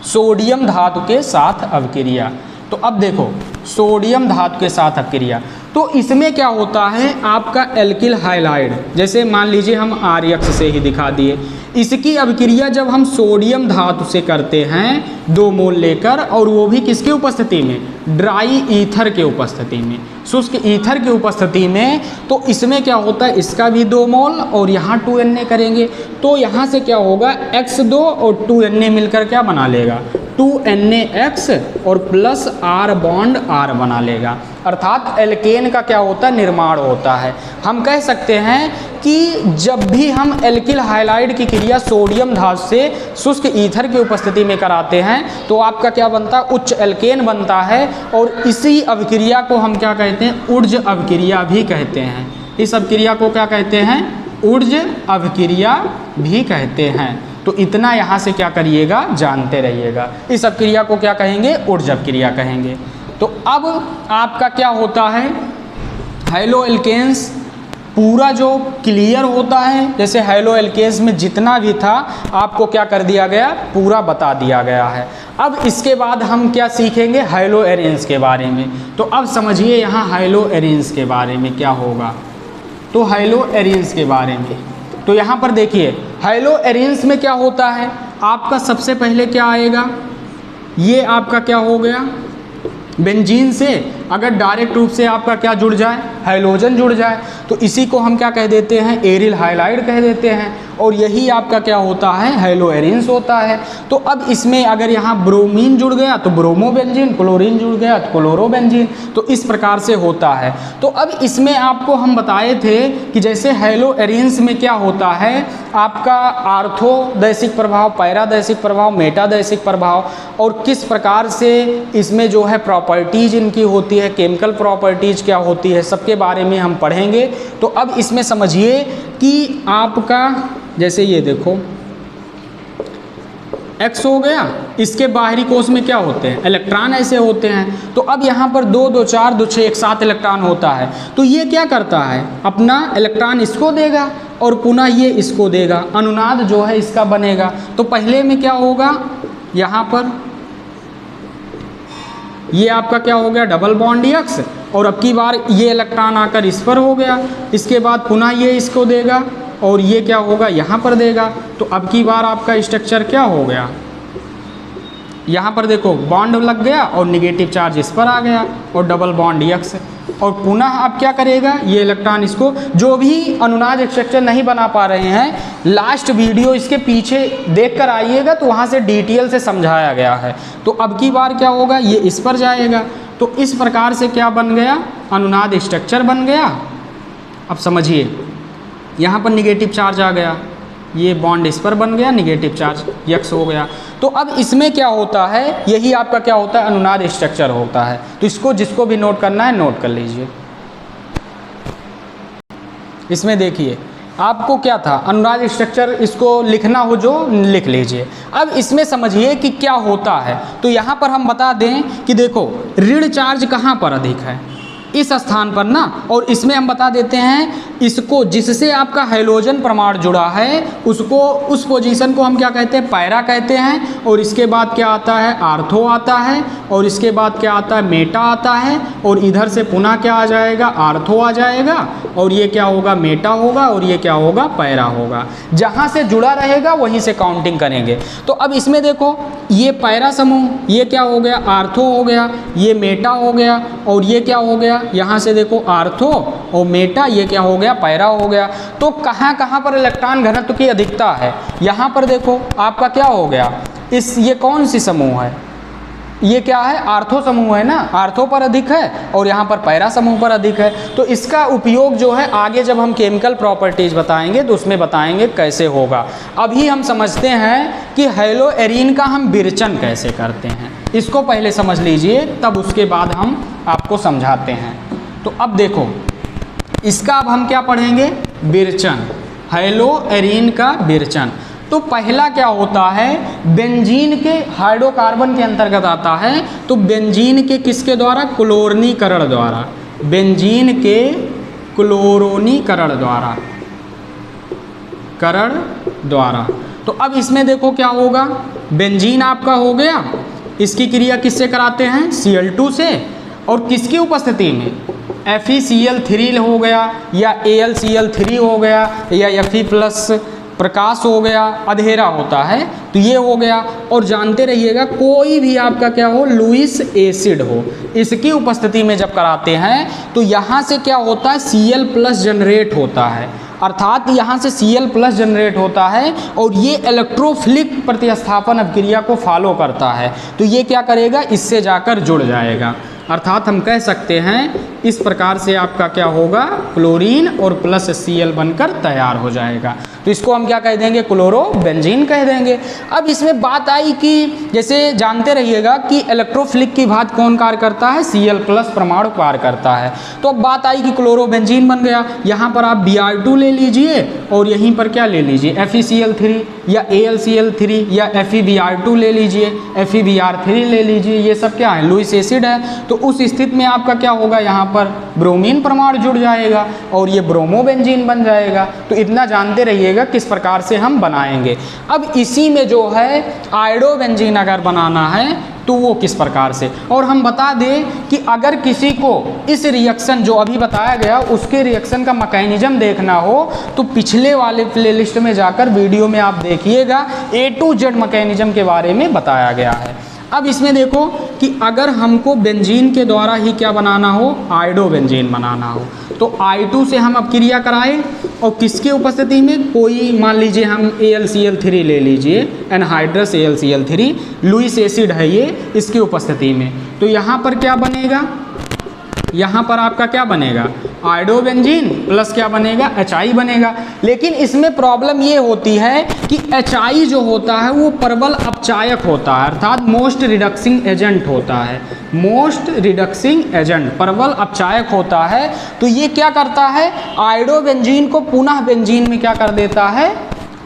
सोडियम धातु के साथ अपक्रिया। तो अब देखो सोडियम धातु के साथ अपक्रिया, तो इसमें क्या होता है आपका एल्किल हाइलाइड, जैसे मान लीजिए हम आर्यक्स से ही दिखा दिए, इसकी अभिक्रिया जब हम सोडियम धातु से करते हैं 2 मोल लेकर, और वो भी किसकी उपस्थिति में, ड्राई ईथर के उपस्थिति में, शुष्क ईथर की उपस्थिति में, तो इसमें क्या होता है इसका भी 2 मोल और यहाँ 2Na करेंगे, तो यहाँ से क्या होगा X2 और 2Na मिलकर क्या बना लेगा 2NaX और प्लस R बॉन्ड R बना लेगा, अर्थात एल्केन का क्या होता है निर्माण होता है। हम कह सकते हैं कि जब भी हम एल्किल हाइलाइड की क्रिया सोडियम धातु से शुष्क ईथर की उपस्थिति में कराते हैं तो आपका क्या बनता है उच्च एल्केन बनता है, और इसी अभिक्रिया को हम क्या कहते हैं ऊर्ज अभिक्रिया भी कहते हैं। इस अभिक्रिया को क्या कहते हैं, ऊर्ज अभिक्रिया भी कहते हैं। तो इतना यहाँ से क्या करिएगा जानते रहिएगा, इस अभिक्रिया को क्या कहेंगे, ऊर्ज अभिक्रिया कहेंगे। तो अब आपका क्या होता है हैलो एल्केन्स पूरा जो क्लियर होता है, जैसे हैलो एल्केन्स में जितना भी था आपको क्या कर दिया गया पूरा बता दिया गया है। अब इसके बाद हम क्या सीखेंगे हैलो एरेन्स के बारे में। तो अब समझिए यहाँ हैलो एरेन्स के बारे में क्या होगा, तो हैलो एरेन्स के बारे में तो यहाँ पर देखिए हैलो एरेन्स में क्या होता है आपका सबसे पहले क्या आएगा, ये आपका क्या हो गया बेंजीन से अगर डायरेक्ट रूप से आपका क्या जुड़ जाए हाइलोजन जुड़ जाए तो इसी को हम क्या कह देते हैं एरिल हाइलाइड कह देते हैं, और यही आपका क्या होता है हैलो एरेन्स होता है। तो अब इसमें अगर यहाँ ब्रोमीन जुड़ गया तो ब्रोमोबेंजीन, क्लोरीन जुड़ गया तो क्लोरोबेंजीन, तो इस प्रकार से होता है। तो अब इसमें आपको हम बताए थे कि जैसे हैलो एरेन्स में क्या होता है आपका आर्थोदैशिक प्रभाव, पैरादैशिक प्रभाव, मेटादैशिक प्रभाव, और किस प्रकार से इसमें जो है प्रॉपर्टीज इनकी होती है, केमिकल प्रॉपर्टीज क्या होती है, सबके बारे में हम पढ़ेंगे। तो अब इसमें समझिए कि आपका जैसे ये देखो X हो गया, इसके बाहरी कोश में क्या होते हैं इलेक्ट्रॉन ऐसे होते हैं। तो अब यहाँ पर 2 2 4 2 6 एक साथ इलेक्ट्रॉन होता है, तो ये क्या करता है अपना इलेक्ट्रॉन इसको देगा और पुनः ये इसको देगा, अनुनाद जो है इसका बनेगा। तो पहले में क्या होगा यहाँ पर ये आपका क्या हो गया डबल बॉन्ड X, और अब की बार ये इलेक्ट्रॉन आकर इस पर हो गया, इसके बाद पुनः ये इसको देगा और ये क्या होगा यहाँ पर देगा। तो अब की बार आपका स्ट्रक्चर क्या हो गया, यहाँ पर देखो बॉन्ड लग गया और निगेटिव चार्ज इस पर आ गया और डबल बॉन्ड X, और पुनः अब क्या करेगा ये इलेक्ट्रॉन इसको, जो भी अनुनाद स्ट्रक्चर नहीं बना पा रहे हैं लास्ट वीडियो इसके पीछे देख कर आइएगा तो वहाँ से डिटेल से समझाया गया है। तो अब की बार क्या होगा ये इस पर जाएगा, तो इस प्रकार से क्या बन गया अनुनाद स्ट्रक्चर बन गया। अब समझिए यहाँ पर निगेटिव चार्ज आ गया, ये बॉन्ड इस पर बन गया, निगेटिव चार्ज X हो गया। तो अब इसमें क्या होता है यही आपका क्या होता है अनुनाद स्ट्रक्चर होता है। तो इसको जिसको भी नोट करना है नोट कर लीजिए। इसमें देखिए आपको क्या था अनुनाद स्ट्रक्चर, इसको लिखना हो जो लिख लीजिए। अब इसमें समझिए कि क्या होता है। तो यहाँ पर हम बता दें कि देखो ऋण चार्ज कहाँ पर अधिक है इस स्थान पर ना, और इसमें हम बता देते हैं इसको जिससे आपका हाइलोजन परमाणु जुड़ा है उसको उस पोजीशन को हम क्या कहते हैं पैरा कहते हैं, और इसके बाद क्या आता है आर्थो आता है, और इसके बाद क्या आता है मेटा आता है, और इधर से पुनः क्या आ जाएगा आर्थो आ जाएगा, और ये क्या होगा मेटा होगा, और ये क्या होगा पैरा होगा। जहाँ से जुड़ा रहेगा वहीं से काउंटिंग करेंगे। तो अब इसमें देखो ये पैरा समूह, ये क्या हो गया आर्थो हो गया, ये मेटा हो गया, और ये क्या हो गया यहाँ से देखो आर्थो और मेटा, ये क्या हो गया पैरा हो गया। तो कहाँ कहाँ पर इलेक्ट्रॉन घनत्व की अधिकता है, यहाँ पर देखो आपका क्या हो गया इस ये कौन सी समूह है, ये क्या है आर्थो समूह है ना, आर्थो पर अधिक है और यहाँ पर पैरा समूह पर अधिक है। तो इसका उपयोग जो है आगे जब हम केमिकल प्रॉपर्टीज बताएंगे तो उसमें बताएंगे कैसे होगा। अभी हम समझते हैं कि हैलो एरीन का हम विरचन कैसे करते हैं, इसको पहले समझ लीजिए तब उसके बाद हम आपको समझाते हैं। तो अब देखो इसका अब हम क्या पढ़ेंगे विरचन, हैलो एरीन का विरचन। तो पहला क्या होता है, बेंजीन के हाइड्रोकार्बन के अंतर्गत आता है। तो बेंजीन के किसके द्वारा, क्लोरीनीकरण द्वारा, बेंजीन के क्लोरीनीकरण द्वारा। तो अब इसमें देखो क्या होगा, बेंजीन आपका हो गया, इसकी क्रिया किससे कराते हैं, Cl2 से, और किसकी उपस्थिति में, FeCl3 हो गया या AlCl3 हो गया या Fe+ प्रकाश हो गया, अंधेरा होता है, तो ये हो गया। और जानते रहिएगा कोई भी आपका क्या हो, लुईस एसिड हो, इसकी उपस्थिति में जब कराते हैं तो यहाँ से क्या होता है, Cl+ जनरेट होता है, अर्थात यहाँ से Cl+ जनरेट होता है और ये इलेक्ट्रोफिलिक प्रतिस्थापन अभिक्रिया को फॉलो करता है। तो ये क्या करेगा, इससे जाकर जुड़ जाएगा, अर्थात हम कह सकते हैं इस प्रकार से आपका क्या होगा, क्लोरीन और प्लस Cl बनकर तैयार हो जाएगा। तो इसको हम क्या कह देंगे, क्लोरोबेंजीन कह देंगे। अब इसमें बात आई कि जैसे जानते रहिएगा कि इलेक्ट्रोफिलिक की बात कौन कार्य करता है, Cl+ परमाणु कार्य करता है। तो अब बात आई कि क्लोरोबेंजीन बन गया, यहाँ पर आप Br2 ले लीजिए और यहीं पर क्या ले लीजिए, FeCl3 या AlCl3 या FeBr2 ले लीजिए, FeBr3 ले लीजिए, ये सब क्या है, लुईस एसिड है। तो उस स्थिति में आपका क्या होगा, यहाँ पर ब्रोमीन परमाणु जुड़ जाएगा और ये ब्रोमोबेंजीन बन जाएगा। तो इतना जानते रहिएगा किस प्रकार से हम बनाएंगे। अब इसी में जो है आयोडोबेंजीन अगर बनाना है तो वो किस प्रकार से, और हम बता दें कि अगर किसी को इस रिएक्शन जो अभी बताया गया उसके रिएक्शन का मैकेनिज्म देखना हो तो पिछले वाले प्लेलिस्ट में जाकर वीडियो में आप देखिएगा, A to Z मैकेनिज्म के बारे में बताया गया है। अब इसमें देखो कि अगर हमको बेंजीन के द्वारा ही क्या बनाना हो, आयोडोबेंजीन बनाना हो, तो I2 से हम अब क्रिया कराएं और किसके उपस्थिति में, कोई मान लीजिए हम AlCl3 ले लीजिए, एनहाइड्रस AlCl3, लुईस एसिड है ये, इसकी उपस्थिति में। तो यहाँ पर क्या बनेगा, यहाँ पर आपका क्या बनेगा, आयोडोबेंजीन प्लस क्या बनेगा, HI बनेगा। लेकिन इसमें प्रॉब्लम ये होती है कि HI जो होता है वो प्रबल अपचायक होता है, अर्थात मोस्ट रिडक्सिंग एजेंट होता है, मोस्ट रिडक्सिंग एजेंट प्रबल अपचायक होता है। तो ये क्या करता है, आयोडोबेंजीन को पुनः बेंजीन में क्या कर देता है,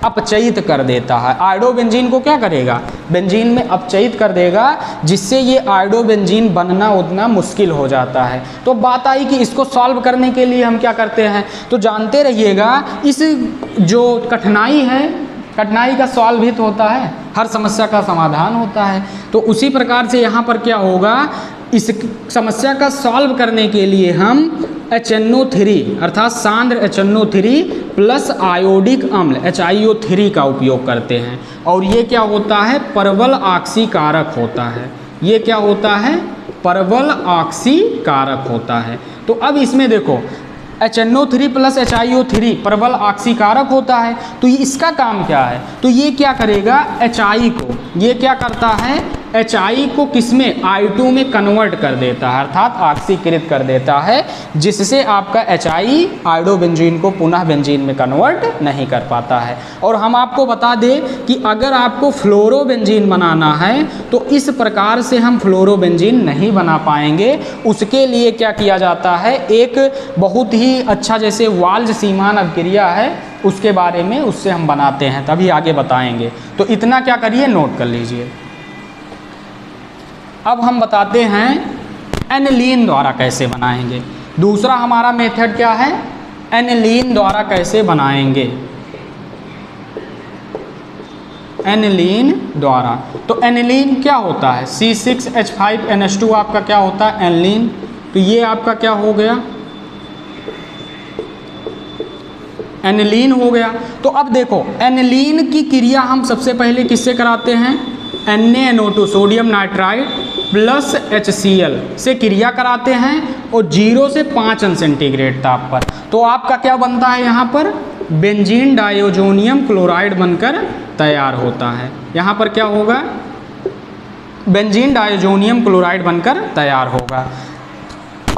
अपचयित कर देता है। आयोडोबेंजीन को क्या करेगा, बेंजीन में अपचयित कर देगा, जिससे ये आयोडोबेंजीन बनना उतना मुश्किल हो जाता है। तो बात आई कि इसको सॉल्व करने के लिए हम क्या करते हैं, तो जानते रहिएगा इस जो कठिनाई है, कठिनाई का सॉल्व ही तो होता है, हर समस्या का समाधान होता है। तो उसी प्रकार से यहाँ पर क्या होगा, इस समस्या का सॉल्व करने के लिए हम HNO3 अर्थात सांद्र HNO3 प्लस आयोडिक अम्ल HiO3 का उपयोग करते हैं। और ये क्या होता है, प्रबल ऑक्सीकारक होता है, ये क्या होता है, प्रबल ऑक्सीकारक होता है। तो अब इसमें देखो HNO3 प्लस HiO3 प्रबल ऑक्सीकारक होता है, तो इसका काम क्या है, तो ये क्या करेगा, HI को, ये क्या करता है, HI को किसमें, I2 में कन्वर्ट कर देता है, अर्थात ऑक्सीकृत कर देता है, जिससे आपका HI आयोडोबेंजीन को पुनः बेंजीन में कन्वर्ट नहीं कर पाता है। और हम आपको बता दें कि अगर आपको फ्लोरोबेंजीन बनाना है तो इस प्रकार से हम फ्लोरोबेंजीन नहीं बना पाएंगे। उसके लिए क्या किया जाता है, एक बहुत ही अच्छा जैसे वाल्ज सीमान अभिक्रिया है, उसके बारे में उससे हम बनाते हैं, तभी आगे बताएंगे। तो इतना क्या करिए, नोट कर लीजिए। अब हम बताते हैं एनिलीन द्वारा कैसे बनाएंगे। दूसरा हमारा मेथड क्या है, एनिलीन द्वारा कैसे बनाएंगे, एनिलीन द्वारा। तो एनिलीन क्या होता है, C6H5NH2 आपका क्या होता है, एनिलीन। तो ये आपका क्या हो गया, एनिलीन हो गया। तो अब देखो एनिलीन की क्रिया हम सबसे पहले किससे कराते हैं, NaNO2 sodium nitride plus HCl से क्रिया कराते हैं और 0 से 5 अंश सेंटीग्रेड ताप पर। तो आपका क्या बनता है, यहाँ पर बेंजीन डायोजोनियम क्लोराइड बनकर तैयार होता है। यहाँ पर क्या होगा, बेंजीन डायोजोनियम क्लोराइड बनकर तैयार होगा।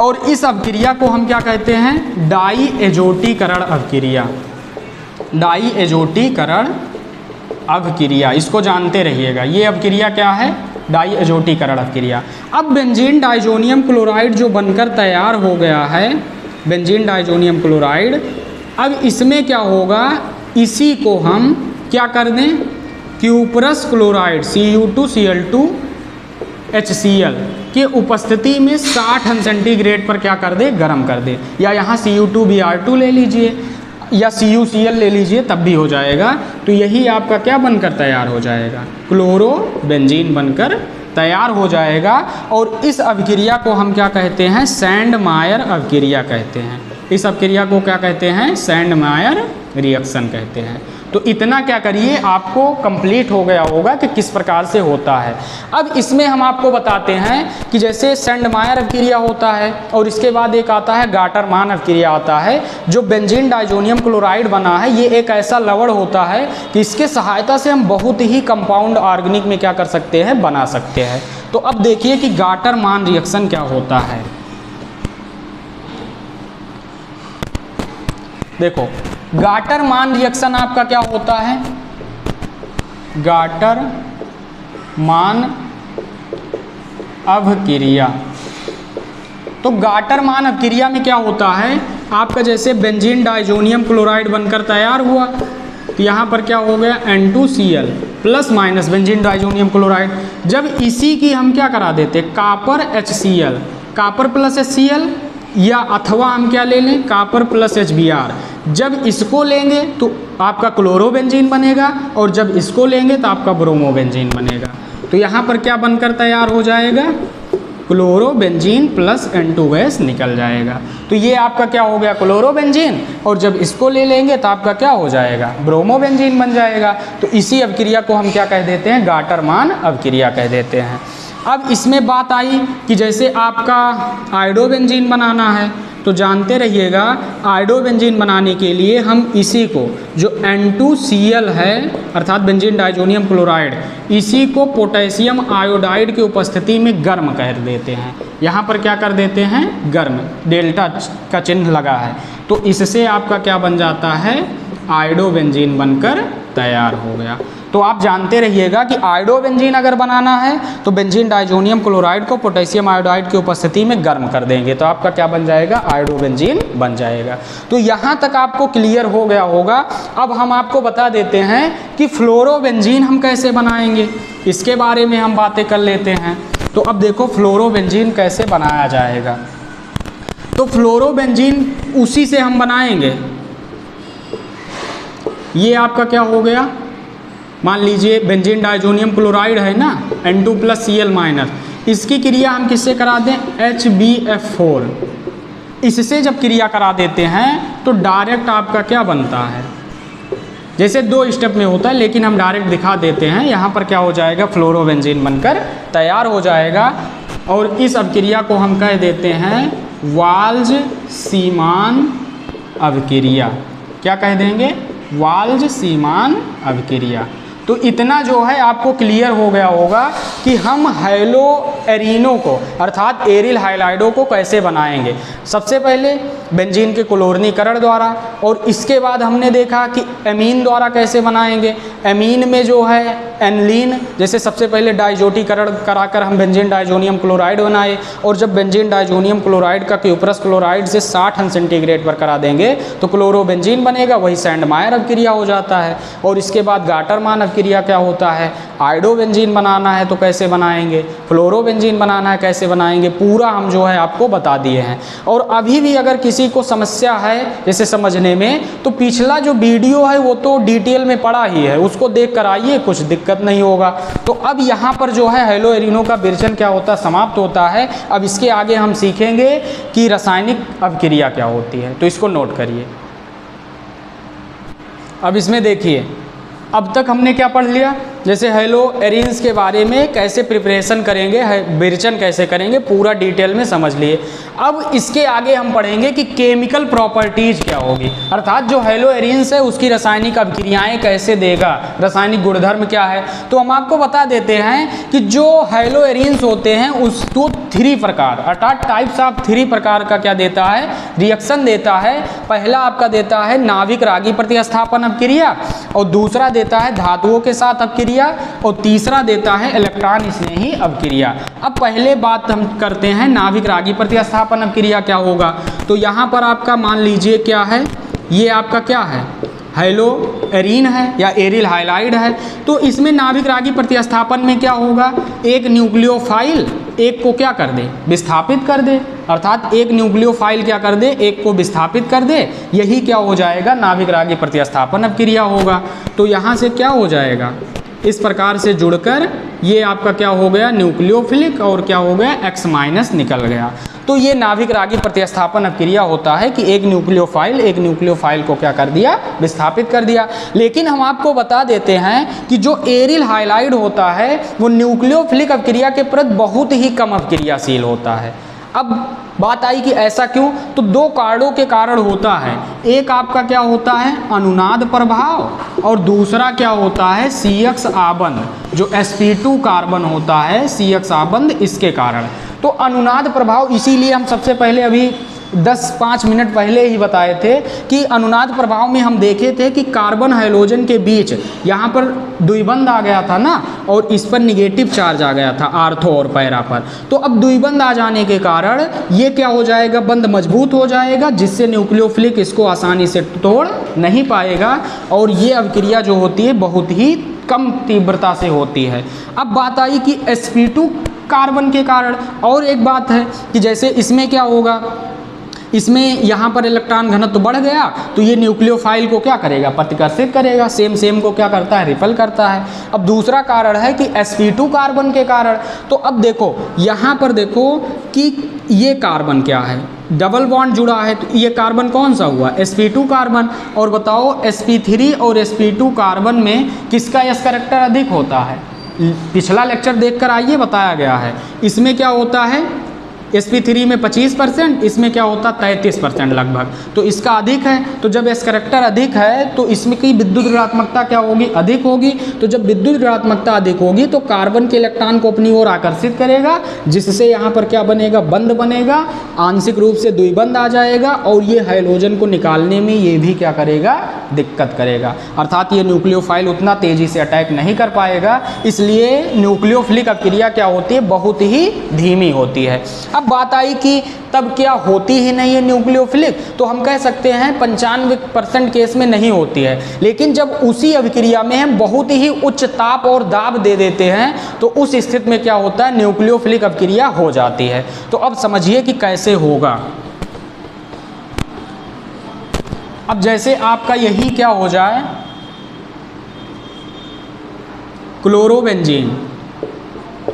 और इस अभिक्रिया को हम क्या कहते हैं, डाई एजोटीकरण अभिक्रिया, डाई एजोटीकरण अभिक्रिया, इसको जानते रहिएगा। ये अभिक्रिया क्या है, डाई एजोटीकरण अभिक्रिया। अब बेंजीन डाइजोनियम क्लोराइड जो बनकर तैयार हो गया है, बेंजीन डाइजोनियम क्लोराइड, अब इसमें क्या होगा, इसी को हम क्या कर दें, क्यूपरस क्लोराइड Cu2Cl2 HCl के उपस्थिति में 60 सेंटीग्रेड पर क्या कर दे, गर्म कर दे। या यहाँ Cu2Br2 ले लीजिए या CuCl ले लीजिए, तब भी हो जाएगा। तो यही आपका क्या बनकर तैयार हो जाएगा, क्लोरोबेंजीन बनकर तैयार हो जाएगा। और इस अभिक्रिया को हम क्या कहते हैं, सैंडमायर अभिक्रिया कहते हैं। इस अभिक्रिया को क्या कहते हैं, सैंडमायर रिएक्शन कहते हैं। तो इतना क्या करिए, आपको कंप्लीट हो गया होगा कि किस प्रकार से होता है। अब इसमें हम आपको बताते हैं कि जैसे सैंडमायर अभिक्रिया होता है और इसके बाद एक आता है गाटरमान अभिक्रिया आता है। जो बेंजीन डाइजोनियम क्लोराइड बना है, ये एक ऐसा लवण होता है कि इसके सहायता से हम बहुत ही कंपाउंड ऑर्गेनिक में क्या कर सकते हैं, बना सकते हैं। तो अब देखिए कि गाटरमान रिएक्शन क्या होता है। देखो, गाटरमान रिएक्शन आपका क्या होता है, गाटरमान अभिक्रिया। तो गाटरमान अभिक्रिया में क्या होता है, आपका जैसे बेंजीन डाइजोनियम क्लोराइड बनकर तैयार हुआ, तो यहाँ पर क्या हो गया, N2Cl plus minus benzene diazonium chloride. जब इसी की हम क्या करा देते, copper HCl, copper plus HCl, या अथवा हम क्या ले लें, कापर प्लस HBr। जब इसको लेंगे तो आपका क्लोरोबेंजीन बनेगा और जब इसको लेंगे तो आपका ब्रोमोबेंजीन बनेगा। तो यहाँ पर क्या बनकर तैयार हो जाएगा, क्लोरोबेंजीन प्लस N2 गैस निकल जाएगा। तो ये आपका क्या हो गया, क्लोरोबेंजीन, और जब इसको ले लेंगे तो आपका क्या हो जाएगा, ब्रोमोबेंजीन बन जाएगा। तो इसी अभिक्रिया को हम क्या कह देते हैं, गाटरमान अभिक्रिया कह देते हैं। अब इसमें बात आई कि जैसे आपका आयोडोबेंजीन बनाना है, तो जानते रहिएगा आयोडोबेंजीन बनाने के लिए हम इसी को जो N2Cl है अर्थात बेंजीन डाइजोनियम क्लोराइड, इसी को पोटेशियम आयोडाइड की उपस्थिति में गर्म कर देते हैं। यहाँ पर क्या कर देते हैं, गर्म, डेल्टा का चिन्ह लगा है। तो इससे आपका क्या बन जाता है, आयोडोबेंजीन बनकर तैयार हो गया। तो आप जानते रहिएगा कि आयोडोबेंजीन अगर बनाना है तो बेंजीन डाइजोनियम क्लोराइड को पोटेशियम आयोडाइड की उपस्थिति में गर्म कर देंगे, तो आपका क्या बन जाएगा, आयोडोबेंजीन बन जाएगा। तो यहाँ तक आपको क्लियर हो गया होगा। अब हम आपको बता देते हैं कि फ्लोरोबेंजीन हम कैसे बनाएंगे, इसके बारे में हम बातें कर लेते हैं। तो अब देखो फ्लोरोबेंजीन कैसे बनाया जाएगा। तो फ्लोरोबेंजीन उसी से हम बनाएंगे। ये आपका क्या हो गया, मान लीजिए बेंजीन डाइजोनियम क्लोराइड है ना, N2 प्लस Cl माइनस, इसकी क्रिया हम किससे करा दें, HbF4। इससे जब क्रिया करा देते हैं तो डायरेक्ट आपका क्या बनता है, जैसे 2 स्टेप में होता है लेकिन हम डायरेक्ट दिखा देते हैं। यहाँ पर क्या हो जाएगा, फ्लोरोबेंजीन बनकर तैयार हो जाएगा। और इस अभिक्रिया को हम कह देते हैं वाल्ज-सीमान अभिक्रिया। क्या कह देंगे, वाल्ज-सीमान अभिक्रिया। तो इतना जो है आपको क्लियर हो गया होगा कि हम हैलो एरिनो को अर्थात एरिल हाइलाइडो को कैसे बनाएंगे। सबसे पहले बेंजीन के क्लोरीनीकरण द्वारा, और इसके बाद हमने देखा कि एमीन द्वारा कैसे बनाएंगे। एमीन में जो है एनलीन, जैसे सबसे पहले डाइजोटीकरण कराकर हम बेंजीन डाइजोनियम क्लोराइड बनाए, और जब बेंजीन डाइजोनियम क्लोराइड का क्यूपरस क्लोराइड से 60 सेंटीग्रेड पर करा देंगे तो क्लोरोबेंजीन बनेगा, वही सैंडमायर अभिक्रिया हो जाता है। और इसके बाद गाटरमान अभिक्रिया क्या होता है, आयोडोबेंजीन बनाना है तो कैसे बनाएंगे, फ्लोरोबेंजीन बनाना है कैसे बनाएंगे, पूरा हम जो है आपको बता दिए हैं। और अभी भी अगर किसी को समस्या है जैसे समझने में, तो पिछला जो वीडियो है वो तो डिटेल में पड़ा ही है, उसको देख कर आइए, कुछ दिक्कत नहीं होगा। तो अब यहाँ पर जो है हैलो एरिनो का विरचन क्या होता है, समाप्त होता है। अब इसके आगे हम सीखेंगे कि रासायनिक अभिक्रिया क्या होती है, तो इसको नोट करिए। अब इसमें देखिए, अब तक हमने क्या पढ़ लिया, जैसे हैलो एरिन्स के बारे में कैसे प्रिपरेशन करेंगे, विरचन कैसे करेंगे, पूरा डिटेल में समझ लिए। अब इसके आगे हम पढ़ेंगे कि केमिकल प्रॉपर्टीज क्या होगी, अर्थात जो हैलो एरिन्स है उसकी रासायनिक अभिक्रियाएं कैसे देगा, रासायनिक गुणधर्म क्या है। तो हम आपको बता देते हैं कि जो हैलो एरिन्स होते हैं उसको 3 प्रकार अर्थात टाइप्स ऑफ 3 प्रकार का क्या देता है, रिएक्शन देता है। पहला आपका देता है नाभिक रागी प्रतिस्थापन अभिक्रिया, और दूसरा देता है धातुओं के साथ अभिक्रिया, और तीसरा देता है इलेक्ट्रॉन स्नेही अभिक्रिया। अब पहले बात हम करते हैं नाभिक रागी प्रतिस्थापन अभिक्रिया क्या होगा। तो यहाँ पर आपका मान लीजिए क्या है, ये आपका क्या है, हैलो एरीन है या एरिल हाइलाइड है। तो इसमें नाभिक रागी प्रतिस्थापन में क्या होगा, एक न्यूक्लियोफाइल एक को क्या कर दे, विस्थापित कर दे, अर्थात एक न्यूक्लियोफाइल क्या कर दे, एक को विस्थापित कर दे, यही क्या हो जाएगा, नाभिक रागी प्रतिस्थापन अभिक्रिया होगा। तो यहाँ से क्या हो जाएगा, इस प्रकार से जुड़कर ये आपका क्या हो गया, न्यूक्लियोफिलिक, और क्या हो गया, X- निकल गया। तो ये नाभिक रागी प्रतिस्थापन अभिक्रिया होता है कि एक न्यूक्लियोफाइल को क्या कर दिया, विस्थापित कर दिया। लेकिन हम आपको बता देते हैं कि जो एरिल हाइलाइड होता है वो न्यूक्लियोफिलिक अभिक्रिया के प्रति बहुत ही कम अभिक्रियाशील होता है। अब बात आई कि ऐसा क्यों, तो दो कारणों के कारण होता है। एक आपका क्या होता है, अनुनाद प्रभाव, और दूसरा क्या होता है, CX आबंध, जो sp2 कार्बन होता है, CX आबंध, इसके कारण। तो अनुनाद प्रभाव इसीलिए हम सबसे पहले अभी 10-5 मिनट पहले ही बताए थे कि अनुनाद प्रभाव में हम देखे थे कि कार्बन हाइड्रोजन के बीच यहाँ पर द्विबंध आ गया था ना, और इस पर निगेटिव चार्ज आ गया था आर्थो और पैरा पर। तो अब द्विबंध आ जाने के कारण ये क्या हो जाएगा, बंध मजबूत हो जाएगा, जिससे न्यूक्लियोफिलिक इसको आसानी से तोड़ नहीं पाएगा, और ये अभिक्रिया जो होती है बहुत ही कम तीव्रता से होती है। अब बात आई कि sp2 कार्बन के कारण, और एक बात है कि जैसे इसमें क्या होगा, इसमें यहाँ पर इलेक्ट्रॉन घनत्व बढ़ गया तो ये न्यूक्लियोफाइल को क्या करेगा, प्रतिकर्षित करेगा, सेम को क्या करता है, रिपल करता है। अब दूसरा कारण है कि sp2 कार्बन के कारण। तो अब देखो यहाँ पर देखो कि ये कार्बन क्या है, डबल बॉन्ड जुड़ा है, तो ये कार्बन कौन सा हुआ, sp2 कार्बन। और बताओ sp3 और sp2 कार्बन में किसका s कैरेक्टर अधिक होता है, पिछला लेक्चर देखकर आइए, बताया गया है। इसमें क्या होता है, sp3 में 25%, इसमें क्या होता 33% लगभग, तो इसका अधिक है। तो जब एस कैरेक्टर अधिक है तो इसमें की विद्युत ऋणात्मकता क्या होगी, अधिक होगी। तो जब विद्युत ऋणात्मकता अधिक होगी तो कार्बन के इलेक्ट्रॉन को अपनी ओर आकर्षित करेगा, जिससे यहाँ पर क्या बनेगा, बंध बनेगा, आंशिक रूप से द्विबंध आ जाएगा, और ये हाइड्रोजन को निकालने में ये भी क्या करेगा, दिक्कत करेगा। अर्थात ये न्यूक्लियोफाइल उतना तेजी से अटैक नहीं कर पाएगा, इसलिए न्यूक्लियोफिलिक अभिक्रिया क्या होती है, बहुत ही धीमी होती है। अब बात आई कि तब क्या होती ही नहीं है न्यूक्लियोफिलिक, तो हम कह सकते हैं 95% केस में नहीं होती है। लेकिन जब उसी अभिक्रिया में हम बहुत ही उच्च ताप और दाब दे देते हैं तो उस स्थिति में क्या होता है, न्यूक्लियोफिलिक अभिक्रिया हो जाती है। तो अब समझिए कि कैसे होगा। अब जैसे आपका यही क्या हो जाए, क्लोरोबेंजीन,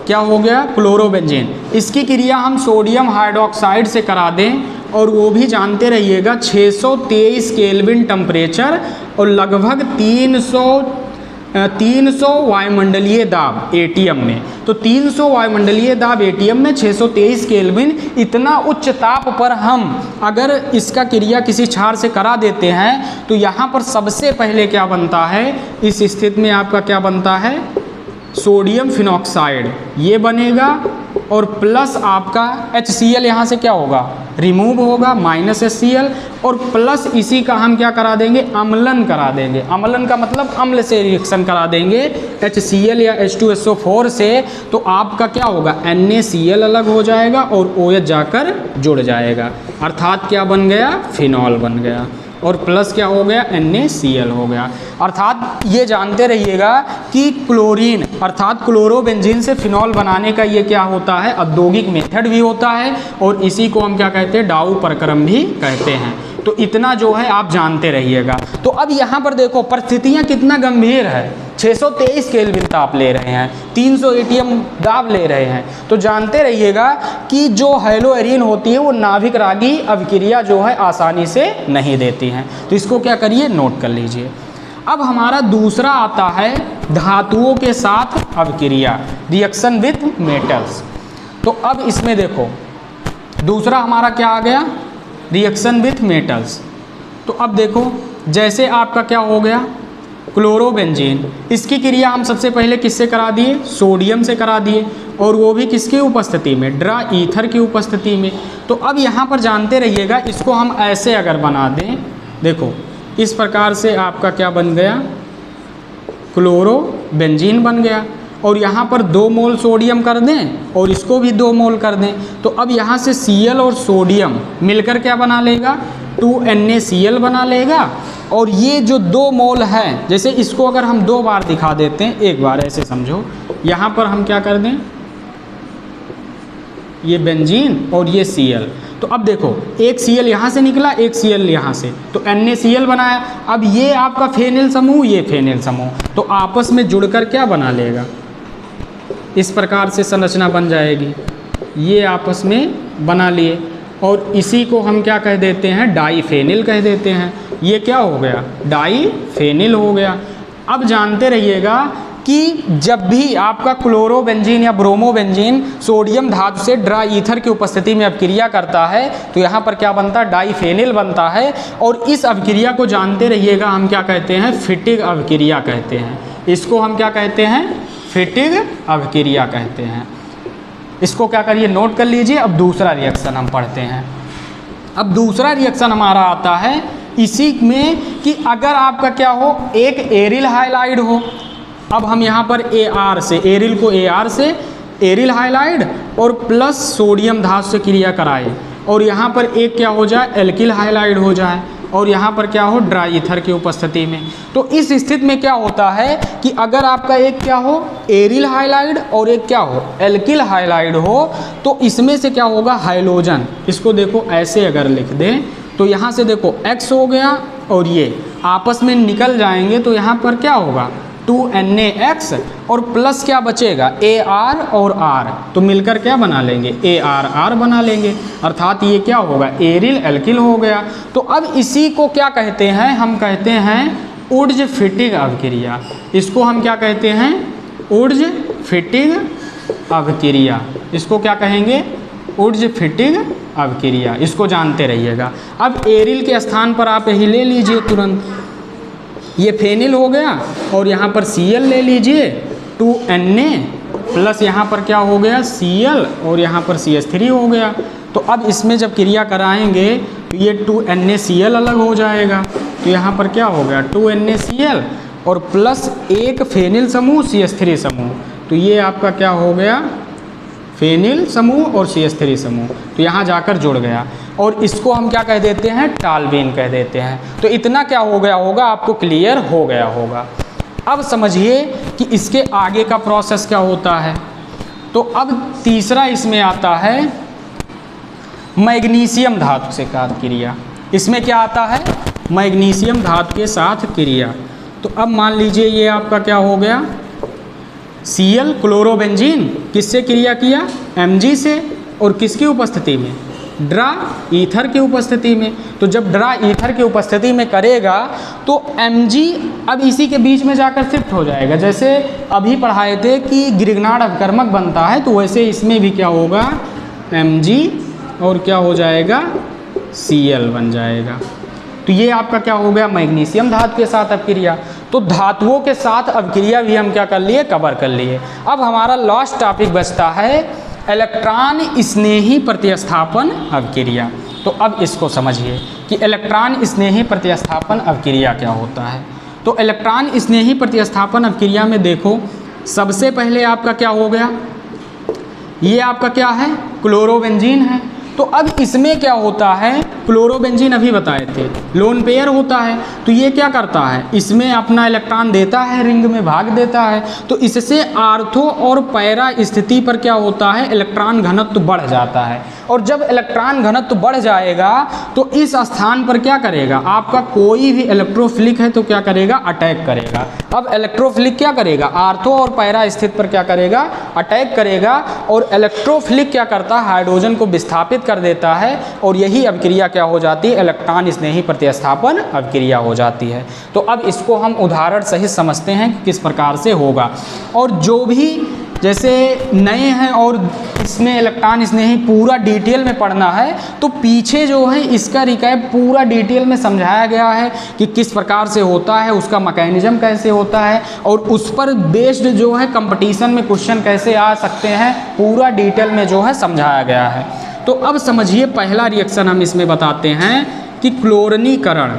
क्या हो गया, क्लोरोबेंजीन, इसकी क्रिया हम सोडियम हाइड्रोक्साइड से करा दें, और वो भी जानते रहिएगा 623 केल्विन टेम्परेचर और लगभग 300 वायुमंडलीय दाब एटीएम में। तो 300 वायुमंडलीय दाब एटीएम में 623 केल्विन, इतना उच्च ताप पर हम अगर इसका क्रिया किसी क्षार से करा देते हैं तो यहाँ पर सबसे पहले क्या बनता है, इस स्थिति में आपका क्या बनता है, सोडियम फिनॉक्साइड ये बनेगा, और प्लस आपका HCl यहाँ से क्या होगा, रिमूव होगा, -HCl, और प्लस इसी का हम क्या करा देंगे, अम्लन करा देंगे। अम्लन का मतलब अम्ल से रिएक्शन करा देंगे HCl या H2SO4 से, तो आपका क्या होगा, NaCl अलग हो जाएगा और OH जाकर जुड़ जाएगा, अर्थात क्या बन गया, फिनॉल बन गया, और प्लस क्या हो गया, NaCl हो गया। अर्थात ये जानते रहिएगा कि क्लोरीन अर्थात क्लोरोबेंजीन से फिनॉल बनाने का ये क्या होता है, औद्योगिक मेथड भी होता है, और इसी को हम क्या कहते हैं, डाउ प्रक्रम भी कहते हैं। तो इतना जो है आप जानते रहिएगा। तो अब यहाँ पर देखो परिस्थितियाँ कितना गंभीर है, 623 केल्विन ताप ले रहे हैं, 300 एटीएम दाब ले रहे हैं। तो जानते रहिएगा कि जो हैलो एरीन होती है वो नाभिक रागी अभिक्रिया जो है आसानी से नहीं देती हैं। तो इसको क्या करिए, नोट कर लीजिए। अब हमारा दूसरा आता है धातुओं के साथ अभिक्रिया, रिएक्शन विथ मेटल्स। तो अब इसमें देखो दूसरा हमारा क्या आ गया, रिएक्शन विथ मेटल्स। तो अब देखो जैसे आपका क्या हो गया, क्लोरोबेंजीन, इसकी क्रिया हम सबसे पहले किससे करा दिए, सोडियम से करा दिए, और वो भी किसकी उपस्थिति में, ड्रा ईथर की उपस्थिति में। तो अब यहाँ पर जानते रहिएगा, इसको हम ऐसे अगर बना दें, देखो इस प्रकार से आपका क्या बन गया, क्लोरोबेंजीन बन गया, और यहाँ पर 2 मोल सोडियम कर दें और इसको भी 2 मोल कर दें। तो अब यहाँ से Cl और सोडियम मिलकर क्या बना लेगा, 2NaCl बना लेगा, और ये जो 2 मोल हैं, जैसे इसको अगर हम 2 बार दिखा देते हैं, एक बार ऐसे समझो, यहाँ पर हम क्या कर दें, ये बेंजीन और ये Cl। तो अब देखो एक Cl यहाँ से निकला, एक Cl यहाँ से, तो NaCl बनाया। अब ये आपका फेनिल समूह, ये फेनिल समूह, तो आपस में जुड़कर क्या बना लेगा, इस प्रकार से संरचना बन जाएगी। ये आपस में बना लिए और इसी को हम क्या कह देते हैं, डाईफेनिल कह देते हैं। ये क्या हो गया, डाईफेनिल हो गया। अब जानते रहिएगा कि जब भी आपका क्लोरोबेंजीन या ब्रोमोबेंजीन सोडियम धातु से ड्राई ईथर की उपस्थिति में अभिक्रिया करता है तो यहाँ पर क्या बनता है, डाईफेनिल बनता है। और इस अभिक्रिया को जानते रहिएगा हम क्या कहते हैं, फिटिग अभिक्रिया कहते हैं। इसको हम क्या कहते हैं, फिटिग अभिक्रिया कहते हैं। इसको क्या करिए, नोट कर लीजिए। अब दूसरा रिएक्शन हम पढ़ते हैं। अब दूसरा रिएक्शन हमारा आता है इसी में कि अगर आपका क्या हो, एक एरिल हाइलाइड हो। अब हम यहाँ पर AR से, एरिल को AR से एरिल हाइलाइड और प्लस सोडियम धातु से क्रिया कराए और यहाँ पर एक क्या हो जाए, एल्किल हाइलाइड हो जाए और यहाँ पर क्या हो, ड्राई ईथर की उपस्थिति में। तो इस स्थिति में क्या होता है कि अगर आपका एक क्या हो, एरिल हाइलाइड और एक क्या हो, एल्किल हाइलाइड हो, तो इसमें से क्या होगा, हाइलोजन। इसको देखो ऐसे अगर लिख दें तो यहाँ से देखो X हो गया और ये आपस में निकल जाएंगे तो यहाँ पर क्या होगा, 2NaX और प्लस क्या बचेगा, AR और R, तो मिलकर क्या बना लेंगे, ARR बना लेंगे। अर्थात ये क्या होगा, एरिल एल्किल हो गया। तो अब इसी को क्या कहते हैं, हम कहते हैं उड्ज फिटिग अभिक्रिया। इसको हम क्या कहते हैं, उड्ज फिटिग अभिक्रिया। इसको क्या कहेंगे, उड्ज फिटिग अभिक्रिया। इसको जानते रहिएगा। अब एरिल के स्थान पर आप यही ले लीजिए तुरंत, ये फेनिल हो गया और यहाँ पर Cl ले लीजिए, 2Na प्लस यहाँ पर क्या हो गया, Cl और यहाँ पर CH3 हो गया। तो अब इसमें जब क्रिया कराएंगे तो ये 2NaCl अलग हो जाएगा। तो यहाँ पर क्या हो गया, 2NaCl और प्लस एक फेनिल समूह CH3 समूह, तो ये आपका क्या हो गया, फेनिल समूह और CH3 समूह, तो यहाँ जाकर जुड़ गया और इसको हम क्या कह देते हैं, टाल्बीन कह देते हैं। तो इतना क्या हो गया होगा, आपको क्लियर हो गया होगा। अब समझिए कि इसके आगे का प्रोसेस क्या होता है। तो अब तीसरा इसमें आता है मैग्नीशियम धातु से क्रिया। इसमें क्या आता है, मैग्नीशियम धातु के साथ क्रिया। तो अब मान लीजिए ये आपका क्या हो गया, Cl क्लोरोबेंजीन किससे क्रिया किया, Mg से, और किसकी उपस्थिति में, ड्रा ईथर की उपस्थिति में। तो जब ड्रा ईथर की उपस्थिति में करेगा तो Mg अब इसी के बीच में जाकर शिफ्ट हो जाएगा। जैसे अभी पढ़ाए थे कि ग्रिग्नार्ड अभिकर्मक बनता है, तो वैसे इसमें भी क्या होगा, Mg और क्या हो जाएगा, Cl बन जाएगा। तो ये आपका क्या हो गया, मैग्नीशियम धातु के साथ अभिक्रिया। तो धातुओं के साथ अभिक्रिया भी हम क्या कर लिए, कवर कर लिए। अब हमारा लास्ट टॉपिक बचता है इलेक्ट्रॉन स्नेही प्रतिस्थापन अभिक्रिया। तो अब इसको समझिए कि इलेक्ट्रॉन स्नेही प्रतिस्थापन अभिक्रिया क्या होता है। तो इलेक्ट्रॉन स्नेही प्रतिस्थापन अभिक्रिया में देखो, सबसे पहले आपका क्या हो गया, ये आपका क्या है, क्लोरोबेंजीन है। तो अब इसमें क्या होता है, क्लोरोबेंजीन अभी बताए थे लोन पेयर होता है, तो ये क्या करता है, इसमें अपना इलेक्ट्रॉन देता है, रिंग में भाग देता है। तो इससे आर्थो और पैरा स्थिति पर क्या होता है, इलेक्ट्रॉन घनत्व बढ़ जाता है। और जब इलेक्ट्रॉन घनत्व बढ़ जाएगा तो इस स्थान पर क्या करेगा, आपका कोई भी इलेक्ट्रोफिलिक है तो क्या करेगा, अटैक करेगा। अब इलेक्ट्रोफिलिक क्या करेगा, आर्थो और पैरा स्थिति पर क्या करेगा, अटैक करेगा। और इलेक्ट्रोफिलिक क्या करता है, हाइड्रोजन को विस्थापित कर देता है और यही अभिक्रिया क्या हो जाती है, इलेक्ट्रॉन स्नेही प्रतिस्थापन अभिक्रिया हो जाती है। तो अब इसको हम उदाहरण सहित समझते हैं कि किस प्रकार से होगा। और जो भी जैसे नए हैं और इसमें इलेक्ट्रॉन स्नेही पूरा डिटेल में पढ़ना है तो पीछे जो है इसका रिकैप पूरा डिटेल में समझाया गया है कि किस प्रकार से होता है, उसका मैकेनिज्म कैसे होता है और उस पर बेस्ड जो है कंपटीशन में क्वेश्चन कैसे आ सकते हैं, पूरा डिटेल में जो है समझाया गया है। तो अब समझिए पहला रिएक्शन हम इसमें बताते हैं कि क्लोरीनीकरण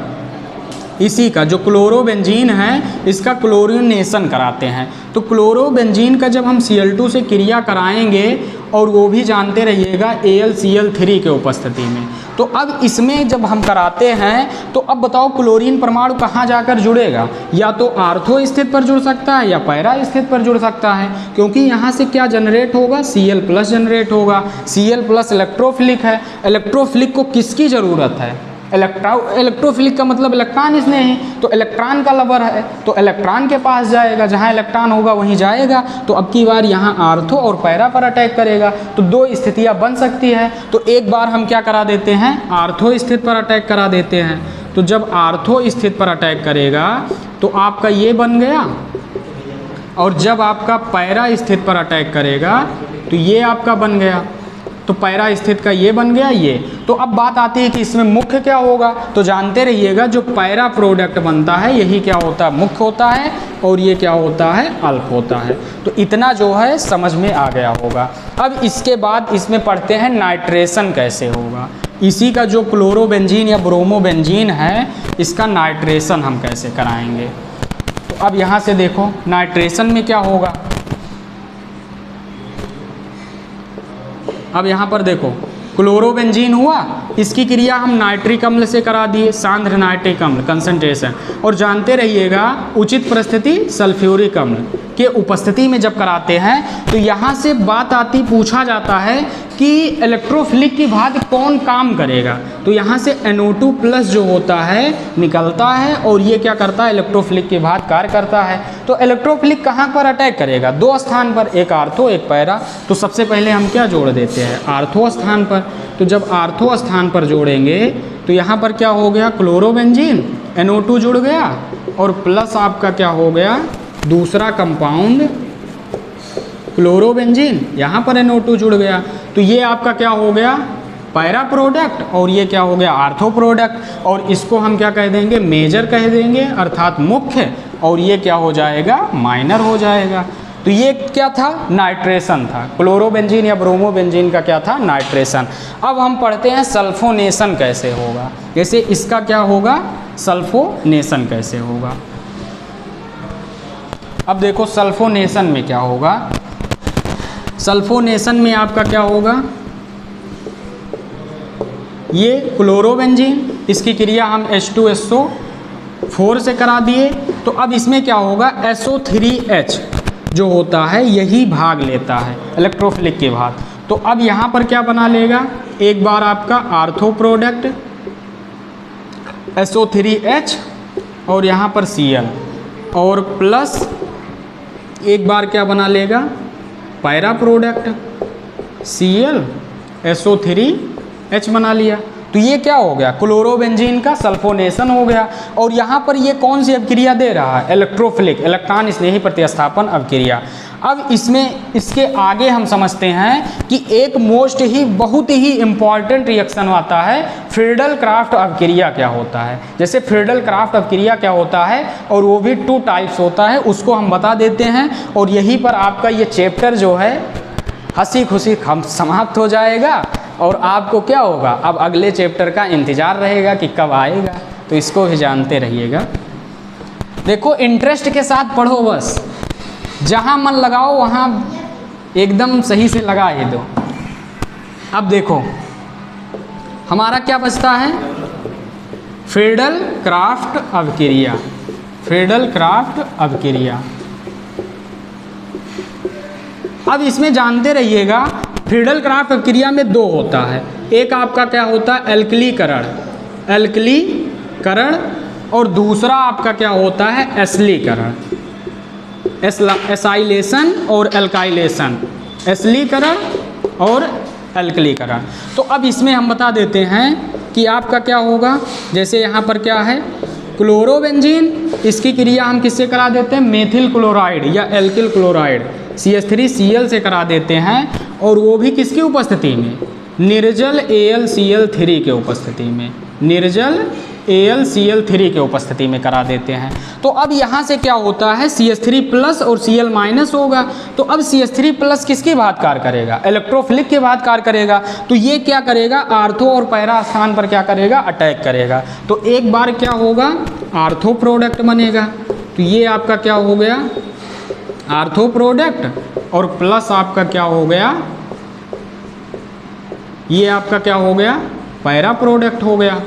इसी का जो क्लोरोबेंजीन है इसका क्लोरीनेशन कराते हैं। तो क्लोरोबेंजीन का जब हम Cl2 से क्रिया कराएंगे और वो भी जानते रहिएगा AlCl3 के उपस्थिति में, तो अब इसमें जब हम कराते हैं तो अब बताओ क्लोरीन परमाणु कहाँ जाकर जुड़ेगा, या तो आर्थो स्थित पर जुड़ सकता है या पैरा स्थित पर जुड़ सकता है, क्योंकि यहाँ से क्या जनरेट होगा, Cl+ जनरेट होगा। Cl+ इलेक्ट्रोफिलिक है, इलेक्ट्रोफिलिक को किसकी ज़रूरत है, इलेक्ट्रोफिलिक का मतलब इलेक्ट्रॉन स्नेही, तो इलेक्ट्रॉन का लवर है तो इलेक्ट्रॉन के पास जाएगा, जहाँ इलेक्ट्रॉन होगा वहीं जाएगा। तो अब की बार यहाँ आर्थो और पैरा पर अटैक करेगा, तो दो स्थितियाँ बन सकती है। तो एक बार हम क्या करा देते हैं, आर्थो स्थित पर अटैक करा देते हैं। तो जब आर्थो स्थित पर अटैक करेगा तो आपका ये बन गया, और जब आपका पैरा स्थित पर अटैक करेगा तो ये आपका बन गया। तो पैरा स्थित का ये बन गया ये। तो अब बात आती है कि इसमें मुख्य क्या होगा, तो जानते रहिएगा जो पैरा प्रोडक्ट बनता है यही क्या होता है, मुख्य होता है, और ये क्या होता है, अल्प होता है। तो इतना जो है समझ में आ गया होगा। अब इसके बाद इसमें पढ़ते हैं नाइट्रेशन कैसे होगा। इसी का जो क्लोरोबेंजीन या ब्रोमोबेंजीन है इसका नाइट्रेशन हम कैसे कराएंगे। तो अब यहाँ से देखो नाइट्रेशन में क्या होगा। अब यहाँ पर देखो क्लोरोबेंजीन हुआ, इसकी क्रिया हम नाइट्रिक अम्ल से करा दिए, सांद्र नाइट्रिक अम्ल कंसंट्रेशन, और जानते रहिएगा उचित परिस्थिति सल्फ्यूरिक अम्ल के उपस्थिति में जब कराते हैं तो यहाँ से बात आती, पूछा जाता है कि इलेक्ट्रोफिलिक की भांति कौन काम करेगा। तो यहाँ से NO2+ जो होता है निकलता है और ये क्या करता है, इलेक्ट्रोफिलिक की भांति कार्य करता है। तो इलेक्ट्रोफिलिक कहाँ पर अटैक करेगा, दो स्थान पर, एक आर्थो एक पैरा। तो सबसे पहले हम क्या जोड़ देते हैं, आर्थो स्थान पर। तो जब आर्थो स्थान पर जोड़ेंगे तो यहाँ पर क्या हो गया, क्लोरोबेंजीन NO2 जुड़ गया, और प्लस आपका क्या हो गया, दूसरा कंपाउंड क्लोरोबेंजीन, यहाँ पर NO2 जुड़ गया। तो ये आपका क्या हो गया, पैरा प्रोडक्ट, और ये क्या हो गया, आर्थो प्रोडक्ट। और इसको हम क्या कह देंगे, मेजर कह देंगे अर्थात मुख्य, और ये क्या हो जाएगा, माइनर हो जाएगा। तो ये क्या था, नाइट्रेशन था। क्लोरोबेंजीन या ब्रोमोबेंजीन का क्या था, नाइट्रेशन। अब हम पढ़ते हैं सल्फोनेशन कैसे होगा। जैसे इसका क्या होगा, सल्फोनेशन कैसे होगा। अब देखो सल्फोनेशन में क्या होगा, सल्फोनेशन में आपका क्या होगा, ये क्लोरोबेंजीन, इसकी क्रिया हम H2SO4 से करा दिए। तो अब इसमें क्या होगा, SO3H जो होता है यही भाग लेता है इलेक्ट्रोफिलिक के भाग। तो अब यहाँ पर क्या बना लेगा, एक बार आपका आर्थो प्रोडक्ट SO3H और यहाँ पर Cl, और प्लस एक बार क्या बना लेगा, पैरा प्रोडक्ट Cl SO3H बना लिया। तो ये क्या हो गया, क्लोरोबेंजीन का सल्फोनेशन हो गया। और यहाँ पर ये कौन सी अभिक्रिया दे रहा है, इलेक्ट्रोफिलिक, इलेक्ट्रॉन स्नेही प्रतिस्थापन अभिक्रिया। अब इसमें इसके आगे हम समझते हैं कि एक मोस्ट ही बहुत ही इम्पॉर्टेंट रिएक्शन आता है, फ्रीडल क्राफ्ट अभिक्रिया क्या होता है। जैसे फ्रीडल क्राफ्ट अभिक्रिया क्या होता है, और वो भी 2 टाइप्स होता है, उसको हम बता देते हैं। और यहीं पर आपका ये चैप्टर जो है हंसी खुशी समाप्त हो जाएगा, और आपको क्या होगा, अब अगले चैप्टर का इंतज़ार रहेगा कि कब आएगा। तो इसको भी जानते रहिएगा। देखो इंटरेस्ट के साथ पढ़ो, बस जहाँ मन लगाओ वहाँ एकदम सही से लगा ही दो। अब देखो हमारा क्या बचता है, फ्रीडल क्राफ्ट अभिक्रिया, फ्रीडल क्राफ्ट अभिक्रिया। अब इसमें जानते रहिएगा फ्रीडल क्राफ्ट अभिक्रिया में 2 होता है, एक आपका क्या होता है, एल्कलीकरण, एल्कलीकरण, और दूसरा आपका क्या होता है, एसिलीकरण, एसाइलेशन और एल्काइलेशन, एसिलीकरण और एल्कलीकरण। तो अब इसमें हम बता देते हैं कि आपका क्या होगा, जैसे यहाँ पर क्या है, क्लोरोबेंजीन, इसकी क्रिया हम किससे करा देते हैं, मेथिल क्लोराइड या एल्किल क्लोराइड CH3Cl से करा देते हैं, और वो भी किसकी उपस्थिति में, निर्जल AlCl3 के उपस्थिति में, निर्जल AlCl3 के उपस्थिति में करा देते हैं। तो अब यहाँ से क्या होता है, CH3 प्लस और Cl माइनस होगा। तो अब CH3 प्लस किसके बाद कार्य करेगा, इलेक्ट्रोफिलिक के बाद कार्य करेगा। तो ये क्या करेगा, आर्थो और पैरा स्थान पर क्या करेगा, अटैक करेगा। तो एक बार क्या होगा, आर्थो प्रोडक्ट बनेगा। तो ये आपका क्या हो गया, आर्थो प्रोडक्ट, और प्लस आपका क्या हो गया, ये आपका क्या हो गया, पैरा प्रोडक्ट हो गया।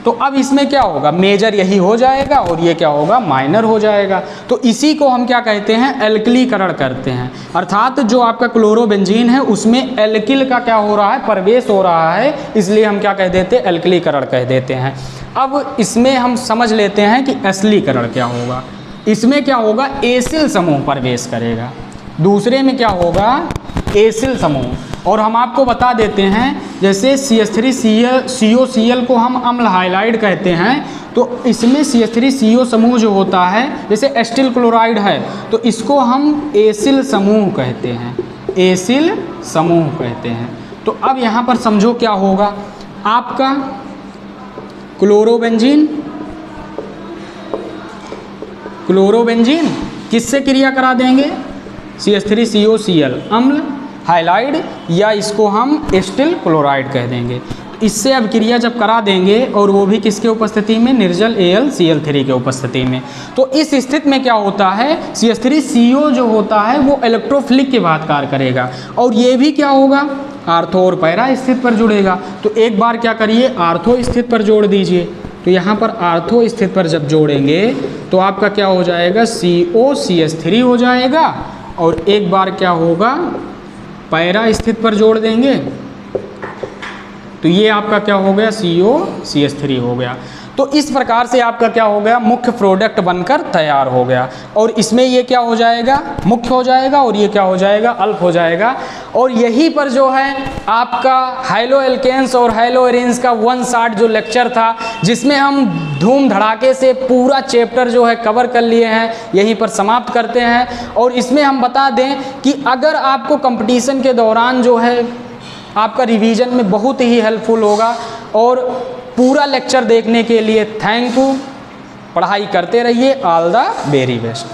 तो अब इसमें क्या होगा, मेजर यही हो जाएगा और ये क्या होगा, माइनर हो जाएगा। तो इसी को हम क्या कहते हैं, एल्किलीकरण करते हैं। अर्थात जो आपका क्लोरोबेंजीन है उसमें एल्किल का क्या हो रहा है, प्रवेश हो रहा है, इसलिए हम क्या कह देते हैं, एल्किलीकरण कह देते हैं। अब इसमें हम समझ लेते हैं कि एसिलीकरण क्या होगा। इसमें क्या होगा, एसिल समूह प्रवेश करेगा, दूसरे में क्या होगा, एसिल समूह। और हम आपको बता देते हैं, जैसे CH3COCl को हम अम्ल हाइलाइड कहते हैं, तो इसमें CH3CO समूह जो होता है, जैसे एस्टिल क्लोराइड है, तो इसको हम एसिल समूह कहते हैं, एसिल समूह कहते हैं। तो अब यहाँ पर समझो क्या होगा, आपका क्लोरोबेंजीन किससे क्रिया करा देंगे, CH3COCl अम्ल हाइलाइड, या इसको हम एस्टिल क्लोराइड कह देंगे। तो इससे अब क्रिया जब करा देंगे, और वो भी किसके उपस्थिति में, निर्जल AlCl3 के उपस्थिति में। तो इस स्थिति में क्या होता है, CH3CO जो होता है वो इलेक्ट्रोफिलिक के बाद कार्य करेगा, और ये भी क्या होगा, आर्थो और पैरा स्थिति पर जुड़ेगा। तो एक बार क्या करिए, आर्थो स्थिति पर जोड़ दीजिए। तो यहाँ पर आर्थो स्थिति पर जब जोड़ेंगे तो आपका क्या हो जाएगा, COCH3 हो जाएगा, और एक बार क्या होगा, पैरा स्थिति पर जोड़ देंगे तो ये आपका क्या हो गया, COCH3 हो गया। तो इस प्रकार से आपका क्या हो गया, मुख्य प्रोडक्ट बनकर तैयार हो गया। और इसमें ये क्या हो जाएगा, मुख्य हो जाएगा, और ये क्या हो जाएगा, अल्प हो जाएगा। और यहीं पर जो है आपका हैलो एल्केन्स और हैलो एरेन्स का 1 शॉट जो लेक्चर था, जिसमें हम धूम धड़ाके से पूरा चैप्टर जो है कवर कर लिए हैं, यहीं पर समाप्त करते हैं। और इसमें हम बता दें कि अगर आपको कंपटीशन के दौरान जो है आपका रिवीजन में बहुत ही हेल्पफुल होगा। और पूरा लेक्चर देखने के लिए थैंक यू, पढ़ाई करते रहिए, ऑल द वेरी बेस्ट।